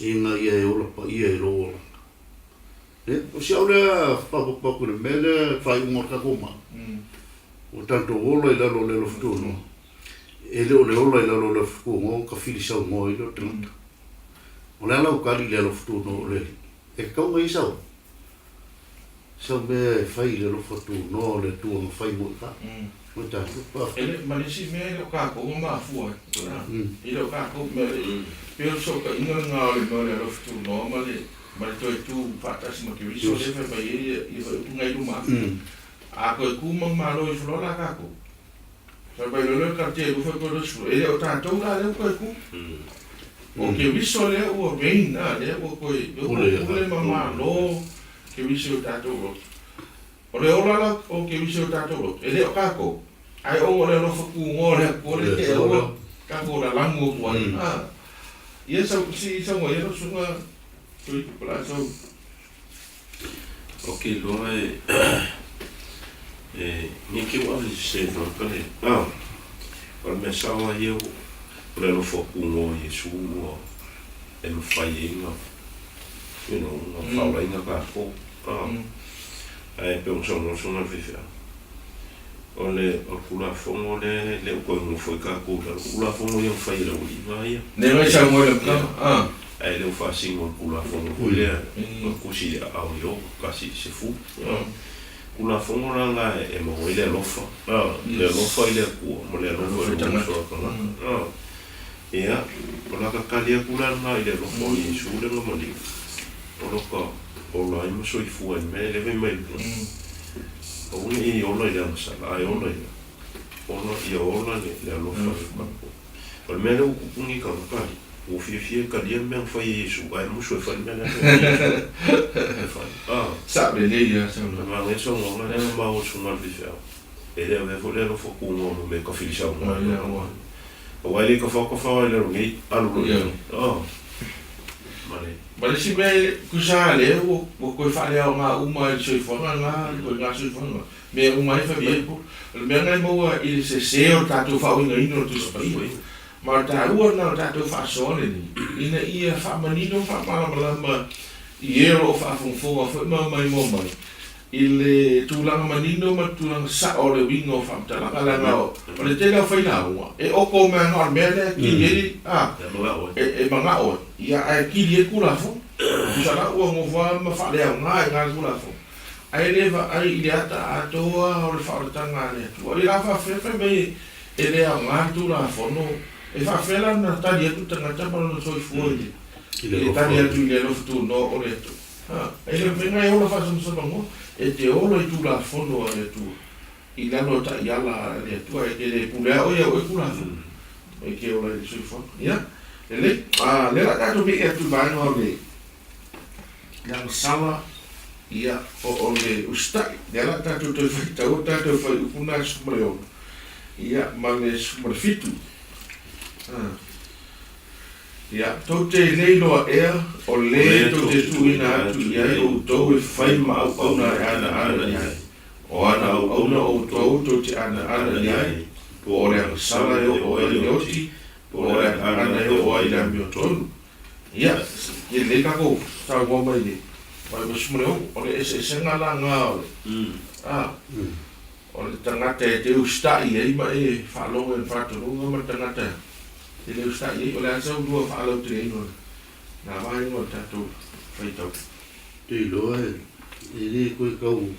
inga ie o lo pa ie lo la o si ole pa ku le mele fa un morka koma o tanto o lo ile lo fatu no ele o le lo fatu mo ka fili sa mo ile tanto o la o kali le lo fatu no le e kau mai sau me fai le lo fatu no le tu ma fai mo ka mo ta pa ele manisi me lo ka ko ma fu ele ka ko me pero so ka inga nga le lo fatu no ma le tu fatas mo ki so le fa pai e fa ngai lu ma a ko ku ma lo i flo la ka ko so pai lo ka te lu fa ko lo su ele o ta to la le ko ku o ke viso le o reina le o ko le mama no ke viso tato o le ola o ke viso tato ele o kako ai o le no faku ngole ko le te o ka ko la lango ko ia sa si sa mo ia sunga tu pala sa okay lo ni ke wa le se no kale o me sa wa eu le no faku ngo Yesu o e me fai no no fa la ina ka ko ai pe un sono vivia ole o kula fongo le ko mo foi ka ko kula fongo ia fai la uli vai ne vai sa mo le ai le fa singo kula fongo le ko si a yo kasi se fu kula fongo la e mo ile lo fa le lo fa ile ko mo le lo fa ia ola ka kalia kula na ile lo mo i su le mo li ola ka ola i mo so i fu me le ve me o ni ola ile ma sala ai ola le lo fa o me le ni ka ka o fi ka dia me fa i su ai mo so fa me le sa le ia sa ma le so mo le ma o su ma vi fa e le ave le lo fo ku mo me ka fi sa mo o wale ka fa le ngi alu But si me kusa le o ko fa le nga uma so fo nga ko nga so fo me uma fa bien ko me nga mo il se o tato fa o ino tu spai ma ta u na tato fa so le ni ina ia fa manino fa ma iero fa fo ma mai il tulang manino ma tulang sa o le wingo fa tala kala nga o le te la fa ina e o ko me nga mele ki yeri e manga o ia ai ki ye kula fo sala o mo va ma fa le nga kula fo ai le va ai ile ata atoa o le fa tanga le o le fa fe me e le nga tu la fo no e fa fe la na ta dia tu tanga ta pa no so fu e ta dia tu le lo tu no o le tu e le venga e o fa so no e te olo i tu la fo no e tu i la no ta ia la le tu e le pulea o ia o kula fo e ke o le so fu ia le la ka to me e tu ba no le yang sala ia o le usta de la ta to fa ta o ta to fa una smreo ia ma le smrfitu ia to te le no e o le to te tu ina tu ia o to e fai ma o na ana ia o ana o to te ana ia o le sala o e oti o le ana o ai la mio tonu ia e le ka ko sa go mai ni pa mo smreo o le ese ngala nga o le tangata te usta ia ma e fa lo en fa to no ma tangata e le usta ia o le asa lua fa lo tre no na vai no tato fai tau te lo e le ko ka u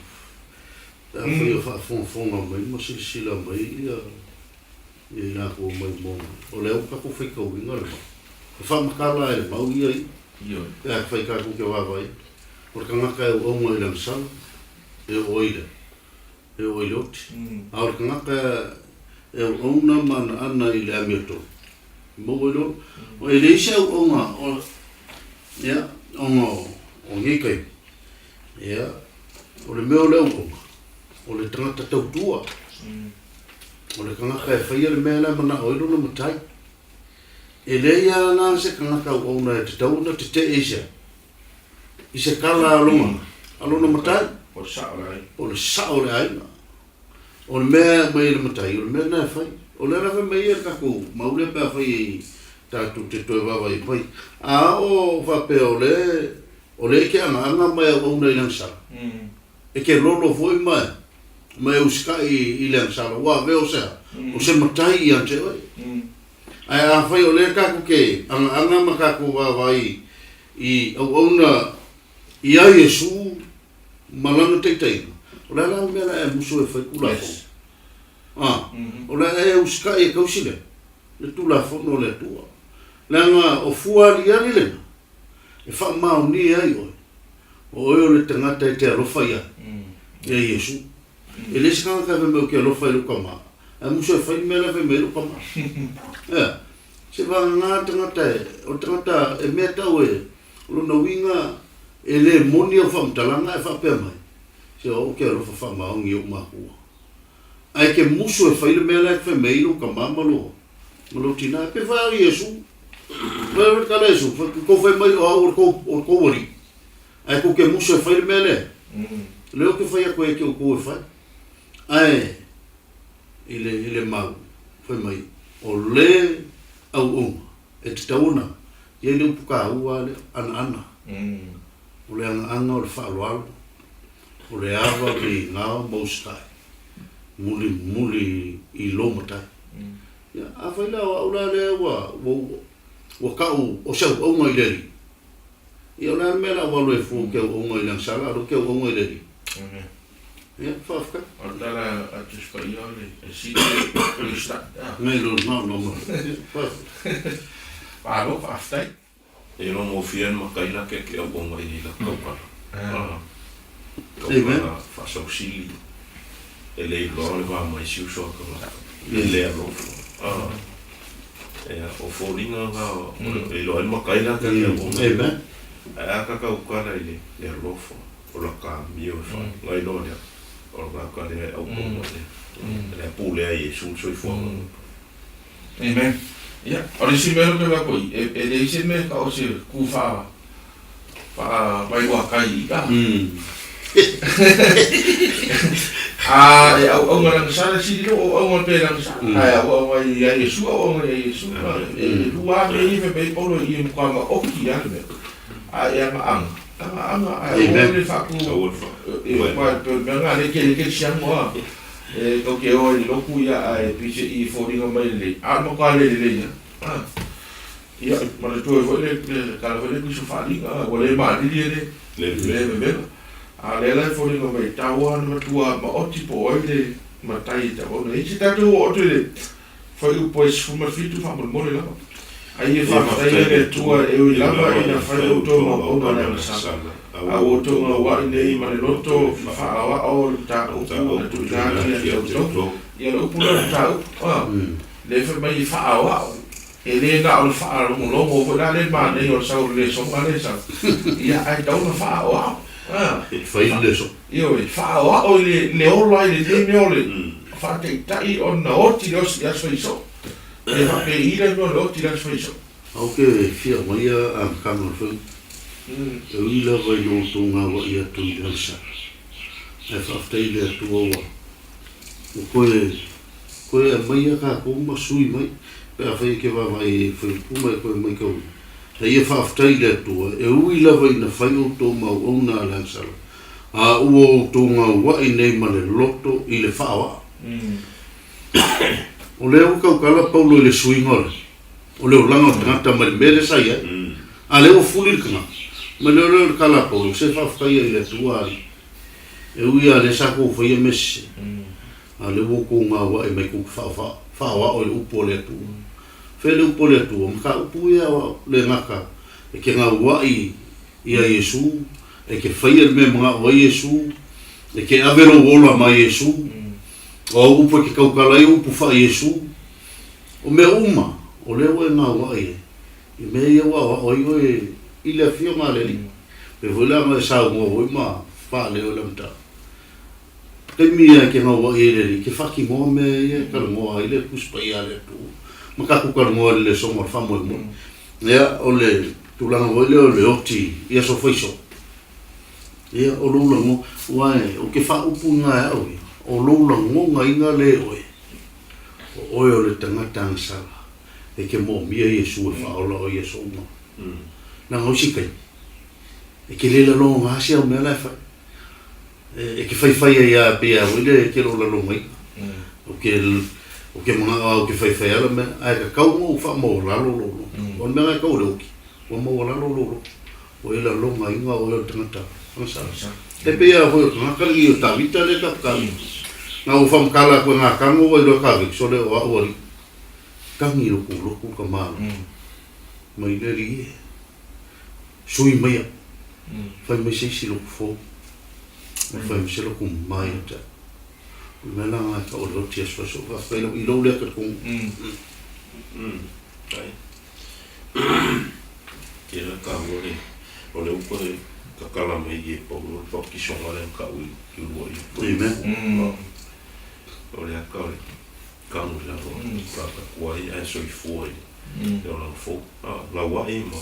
ta fa fon mai mo si la mai ia e na ko mai mo o le ka ko fai ka u ngala fa ma kala e mau ia io e fai ka ku ke wa vai por ka ngaka o mo ile msal e oile aur ka ngaka e o na man ana ile amioto mo lo o ele xa o nga o ya o ngikai ya o le meu le o le trata tau tua o le kanga ka fa ia le mela mana o lo no mutai ele ya na se kanga ka o na te tau na te isa isa kala alo no mutai o sa o ai o le me mai le mutai o le me na fa o le rafa mai ka ko maule pa fa i ta tu te to va vai pai o fa pe o le ke ana mai o nei lang sa e ke lo foi mai uska i lang sa wa ve o se matai i ante ai a fa o le ka ko ke ana ma ka ko va vai i o na i ai Yesu malanga te o le la me la muso e fa kula o la e uska e kausile le tu la fo no le tua la nga o fuari ali le e fa mau ni ai o le tangata te alofa ia e Yesu e le ska ka me ke alofa le kama a muso e fa me la me le kama se va nga tangata o tangata e meta we lo no winga e le moni o fa mtalanga e fa pe mai se o ke alofa fa mau ngi o ma ai ke musu e whaile mea lai whai meilo ka mamalo. Malo tina pe whai Yesu. Whai ka Yesu, ko whai mai o ko wari. Ai ko ke musu e whaile mea lai. Leo ke whai a koe ke o ko e whai. Ai, ile mau, whai mai. O le au e te tauna. Ia le upuka ua le ana. O le anga o le whaaloalo. O le awa ki ngāo mauskai. Muli i lomatai. Ia, a whaila o la le wa kau o sau o ngai leri. Ia o la mea la walo e fu ke o ngai lang sala, aro ke o ngai leri. Ia, whawhaka. O tala a te spai ole, e si le stata. Ngai lo no. Paro, whaftai. E no mo fian makaila ke o ngai i la kaupara. Amen. Whasau sili. E le lore wa mai siu soa ka la. E le alofo. O fōringa nga e lo alma kaila ka kia o. Amen. A ka ukara i le alofo. O la ka mio fa. Ngai lo lea. O la ka le au kongo le. Le pūle a Yesu soi fuanga. Amen. Ia, ori si mero ke wakoi. E le ise me ka o se kuwha. Vai wakai i ka. Au ngarang sana si dilo au ngal pelang sa. Au ia Yesu au ngal Yesu. Lua me i me polo i mo ka ma oki ya me. Ia ma ang. Au le faku. E kwa to nga le ke siang mo. Ko ke o i loku ia e pise i fōringa mai le. Mo ka le ya. Ia ma le to e ka le ku su falinga o le ma di le. A le lai fōri no mai taua na matua ma oti po oile ma tai ta o nei se tatu o le foi u pois fuma fitu fa mo le lava ai e fa tai le tua e u lava ina fa o to ma o na sa a o to ma wa nei ma le loto fa a o ta o na tu ta ki o to ia o pula ta o le fa mai fa a e le nga o fa a mo lo mo la le ma nei o sa o le so ma le sa ia ai ta o fa a Whaile so. Io, wha o le ola i le me ole. Wha te tai o na oti le osi as whaiso. E wha pe ira no le oti le as whaiso. Au ke whia mai a kama whau. E uila vai no tōnga wa i atu i hansa. E whaftei le atu awa. O koe a mai a ka kōma sui mai. Pe a whai ke wa mai whai puma e koe mai kau. Hei e whaaftai le atua, e ui lawa i na whai o tō mau au nā langsala. A ua o tō ngā wai nei ma le loto i le whaawa. O leo kau kala paulo i le suingore. O leo langa o tangata ma le mele sai e. A leo fuli le kanga. Ma leo kala paulo, se whaaftai i le atua ari. E ui a le sako whai e mese. A leo ko ngā wai mai kuk whaawa o le upo le atua. Fele upo le atua, maka upu ia le ngaka, e ke ngā wai ia Yesu, e ke whaia me mga o Yesu, e ke avero wola ma Yesu, o upo ke kaukalai upu wha Yesu, o me uma, o leo e ngā wai, i me ia wa o iho e i le fio ngā leli, pe wila ma e sao ngā hoi ma wha leo le mta. Te mia ke ngā wai e leli, ke whaki ngō me ia kala ngō i le kuspa ia le tu. Maka kukar ngoa le songa whamoe mo. Ia o le tulanga hoi leo le oti ia so whaiso. Ia o loula ngo, wae, o ke whaupu ngā au ia. O loula ngo ngā inga le oe. O oe o le tangata sala. E ke mo mia Yesu e whaola o Yesu ma. Nā ngau sikai. E ke lela longa ngā sia o mea lai whai. E ke whaiwhai ia pia wile e ke lola longa i. O ke mga au ke whaiwhai ala me, ai ka kau ngō wha mō lalo lolo. O mea ngai kau leuki, o mō lalo lolo. O ila longa inga o ila tangata. Te pea hoi o ngakari o tawita le ka kami. Ngā u whamkala koe ngā kango o ilo kawik, so le o awari. Kangi loku ka mālo. Mai neri e. Sui mai a. Whai mai seisi loku fō. Whai mai se loku mai a ta. Me la nga ka o roti as so va fela I lo le ka con ai ke la ka o le upo ka kala mai e po lo ki so ngale ka u ki lo i amen o le aka o le kamu la o ka kuai ai so I foi o la fo la wai ma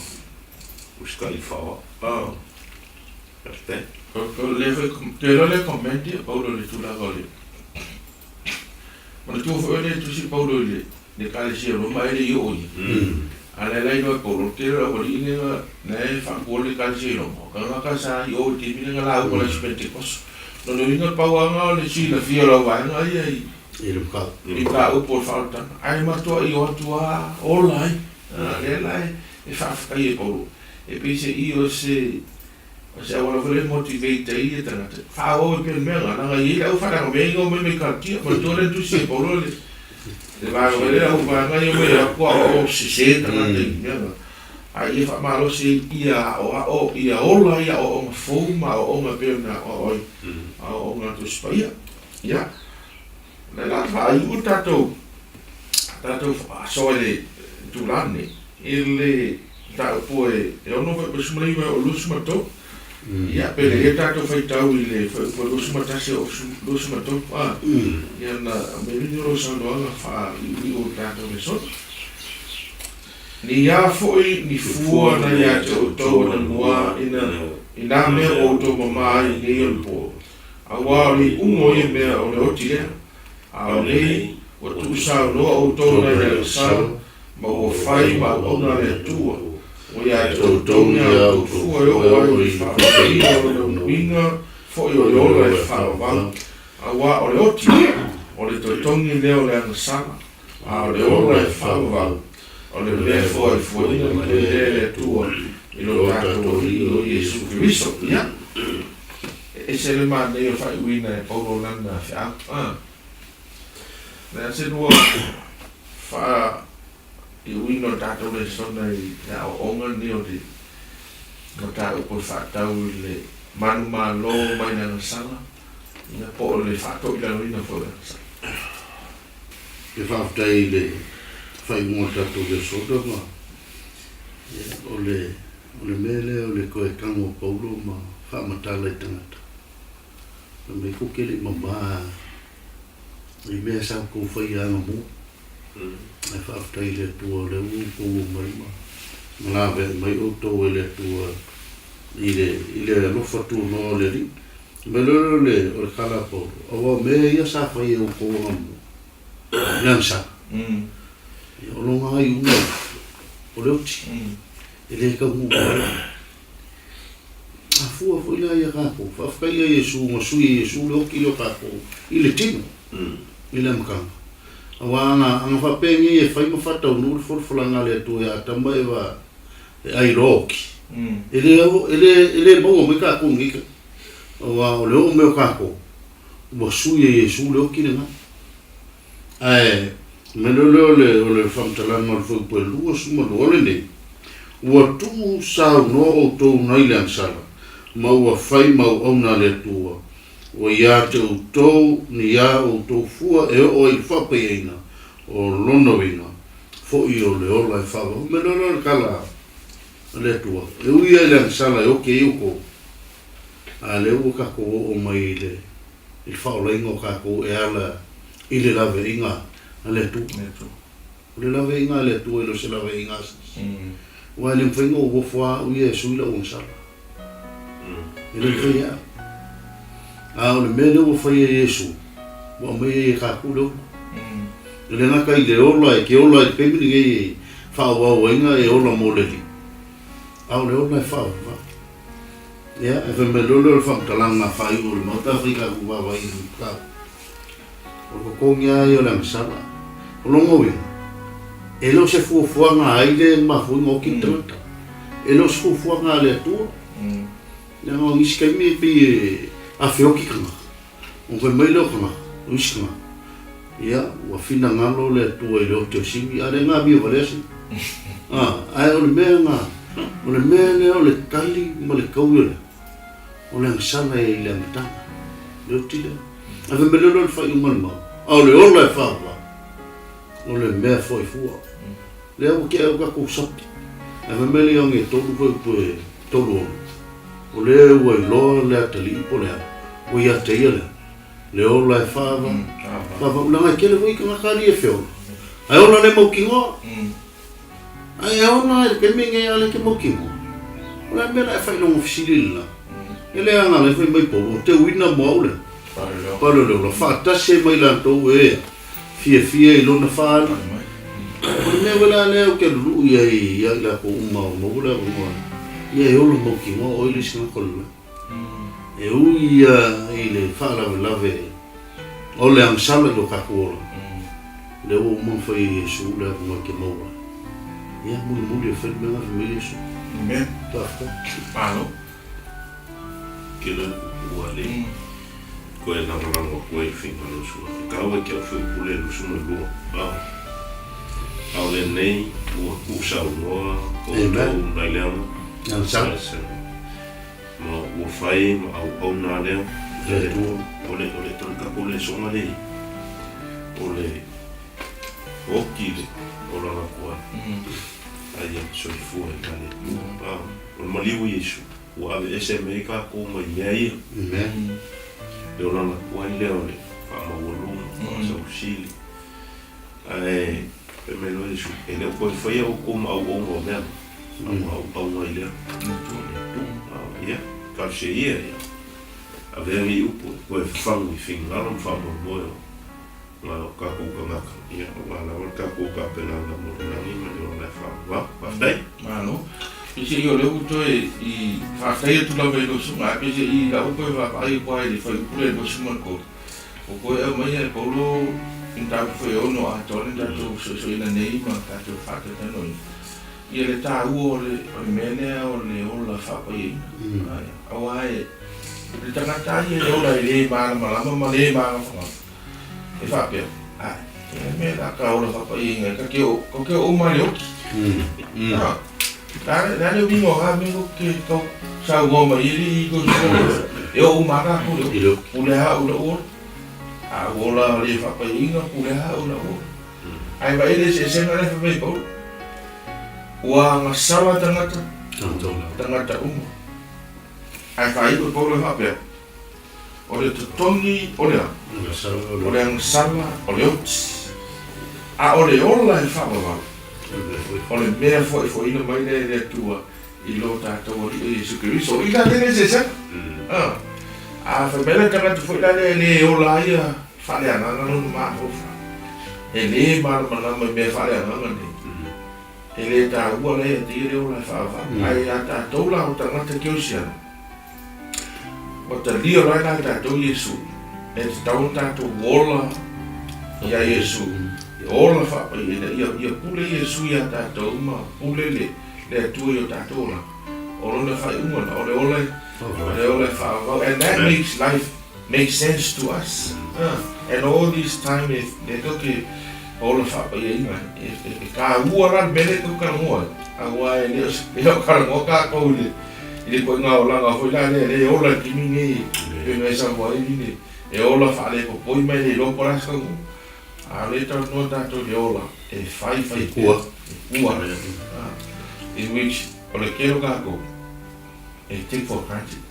uska I fa perfect te le commenti Paulo le tula gole ma tu fo le tu si Paulo le kale si lo mai le yo ale lai no Paulo te lo ko ni ne fa ko le kale si lo ka sa yo ti mi nga la ko le pentecost no no pauanga le si la fiola wa ai I ka upo falta ai ma to I o tua olai le lai e fa fa I Paulo e pise I o se wala vole motivate I tanga fa o pe mega na I la fa na me ngo me ka ti ma to le tu si Paulo le va o le o va nga yo me ko o se tanga te mega ai fa malo se ia ola ia o foma o nga pe na o nga tu spaia ya la fa I tato so le tu lanni il ta poi e ono pe smai o lusmato ya pele e tato fai tau I le fa lusmata se o lusmato ya na me ni ro sa no fa I o tato le so ni ya foi ni fua na ya to na mua ina me o to mama I ni o po awa ni umo I me o le otile a le o tu sa no o to na ya sa ma o fai ma o na le tua o ya to na o fua o I fa o winga foi o le fa va awa o le otile o le to tongi le o le sa a le o le fa va o le mea foi na le tua I lo tato I o Iesu Cristo ya e se le mane o fai wina e Paulo lana fia na se no fa I wina tato le sona I ya o onga ni o di no tato po fa tau le manu malo mai na sala ina po le fa to I la wina fo e fa tai le fai mo tato le soda ma o le mele o le koe kango Paulo ma fa matala I tangata me ko kele mama I mea sa ko fai ana mo e fa tai le tua le u ko mai ma na ve mai o to le tua ile no fatu no le ri me le o kala po o me ia sa fai o ko mo lansa o lo ngai o le uti ele ka mu a fua foi lá ia ka po fa fa ia Yesu mo sui Yesu lo ki lo ka po ile tino ile mka awana ang fa pe ni e fai mo fata no for fulanga le to ya tamba eva ai roki ele mo me ka ko ngi wa o le me ka ko mo sui Yesu lo ki na ai me le famtalan mo fo po lu su mo lo le ua tu sa no o to na ile sala ma ua fai ma ona le tua o ia te o to ni ia o to fua e o I fa pe ina o lono ina fo I o le ola fa me no kala le tua e u ia le sala o ke uko a le u ka ko o mai le I fa o le ngo ka ko e ala ile la ve inga le tu le la ve inga le tu e lo se la ve inga wa le mfengo o fwa u Yesu la unsa ele foi a o mele o foi Yesu wa me ka kulo ele na kai de ola ke ola ke mi ngi fa wa wenga e ola moleli a o le ola fa ya e me lo fa talanga fa I o no ta Afrika ku va vai ka o ko nya yo la sala o lo movi elo se fu nga aile ma fu ngo kitota elo se fu nga le tu na ngo iska mi pe a fioki kama o ve mai lo kama uska ya wa fina ngalo le tu e lo te simi ale nga bi vale si ai o le menga o le mene o le kali mo le kaule o le sala e le mata le tile a ve me lo fa un mal ma o le ola fa o le mea foi fua le o ke o ka ko sapi a me me le ngi to foi to lo o le o lo le atali po le o ia te ia le ola e whaava. Whaava unanga kele voi ka ngakari e whio. Ai ona le maukingoa. Ai ona e ke minge ale ke maukingoa. Ona mena e whainongo fisilila. Ele anga le whai mai po, te uina maule. Palo leo la whaatase mai lantou e fia I lona whaana. Ona mea wela leo ke lulu ia la ko uma o maula o moa. Ia e olo maukingoa o ili singa kolula. E ui I le whaalawe lave o le angsala lo kakuola. Le o mo fai Yesu le mo ke maua. Ia muli e whai mea me Yesu. Amen. Tafta. Malo. Kila ua le. Koe nangarango koe whinga no suna. Kaua kia whi pule no suna lua. Au le nei, ua kusau noa, o tau nai leana. Angsala. Ma ua whai, ma au nā lea. Ole tanka ole songa le. Ole hoki le, o ranga koa. Aia soifua e kane. Ole maliu Yesu. Ua ave ese mei ka ko ma iai. Amen. Le oranga koa I leo le. Whamawalunga, whaasau ai pe me lo Yesu. E leo koe whaia o koma au ongo mea. Au ngai leo. Ia, ka se ia. A veri upo, koe whangu I whingara mwhamu moe. Ngā kako ka ngaka. Ia, ngā lawa kako ka penanga mo rangi ma le ona whamu. Whaftai? Malo. Pese I o leo uto I whaftai atu lau vei losu. Ngā pese I la upo e whapai koe I whai upule losu man koe. O koe au mai e paulo Intau whai ono a tole tatou so ina nei ma tatou whakatanoi. Ia le tā ua o le menea o le ola whapai ina. Awa e le tangata I e ola I le maana malama ma le maana whanga. E whapea. Ai, e me la ka ola whapai ina. Ka keo o mali oki. Nane o bingo ha mingo ke kau sau goma iri I ko siko. E o umaka kule. Kule ha ula ula. A ola le whapai inga kule ha ula ula. Ai vai le se senga le whapai pau. Ua ngā sawa tangata uma. Ai whai ko pau le whapea. O le tutongi o le o le angasala o le oti. A o le ola e whapawau. O le mea fo ina mai le tua I lo tātou I Yesu Kiriso. I ka tene se senga. A whamela tangata fo ina le ola ia whale ananga no maa hofa. E le malama me whale ananga ne. E le tā ua le a tire ola whawa. Ai a tātou la o tangata kio siana. O ta lia rai nā tātou Yesu. E te tau tātou ola ia Yesu. E ola whapa ia pule Yesu ia tātou ma pule le atua I o tātou ola. Ola na whai umana. Ole ole whawa. And that makes life make sense to us. And all this time if they toke ola whapa ia inga. E ka ua ran mele tu karangoa. A ua e leo karangoa ka kou I le koe ngā o langa hoi la le ola kimi nge e me sa hua ini e ola whale ko poi mai le lopo raska ngu. A le tau no tātou le ola e whai kua. In which o le kero kako e take for granted.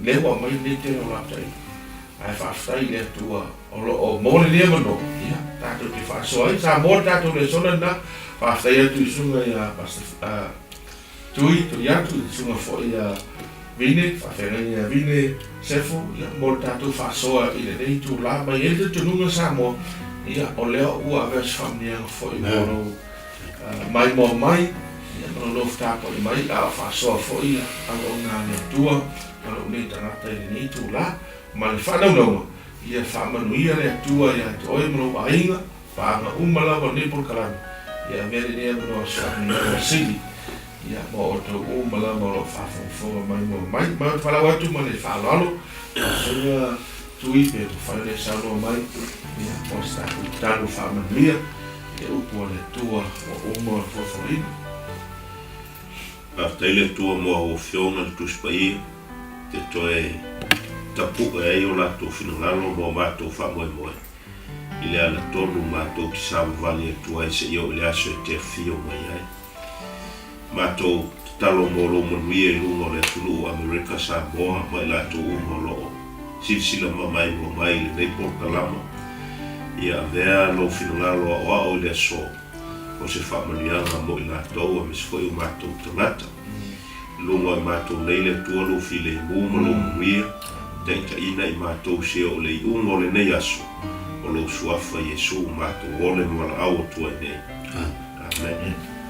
Le wa mai le te o laptai. Ai whaftai le tua o mole le mano. Ia, tātou te whasoai. Sa mō tātou le sona na whaftai atu I sunga I tui atu I sunga fo I vine, whawhengai I vine sefo. Ia, mō tātou whasoa I le nei tū la mai e te tununga sa mō. Ia, o leo ua aves whamnianga fo I mōro mai mō mai. Ia, mō lof tāko I mai, a whasoa fo I a o ngā lea tua. Mana o nei tangata I le nei tū la. Ma le whanau ia whamanuia le atua ia te oi mano ainga, whaanga umalawa nipur kalani. Ia vere rea mano a swami o sili. Ia mo o tau umalawa o whawhawhonga mai mo mai. Mai whalau atu ma le whalalo. Sunga tui pe tu whaile sauno mai. Ia mo statu tanu whamanuia. E upo le tua o uma o whawhawhina. A teile tua mo o whionga le tuspai. Te toe tapuka e o lato finalalo mo mato whamoe moe. I lea la tonu mato ki samavani e tua e se i o le aso e te fio mai ai. Mato talo mo lo manuia I lungo le tulu Amerika Samoa mai lato umo lo silasila mamai mamai lenei polokalama ia avea lou finagalo aʻoaʻo i le aso o se faamaniaga mo i latou a me se foʻi o matou tagata luga o i matou nei le atua lou fileimu ma lou manuia taʻitaʻina i matou sea o le iʻuga o lenei aso o lou suafa iesu matou ole ma valaau atua i nei amen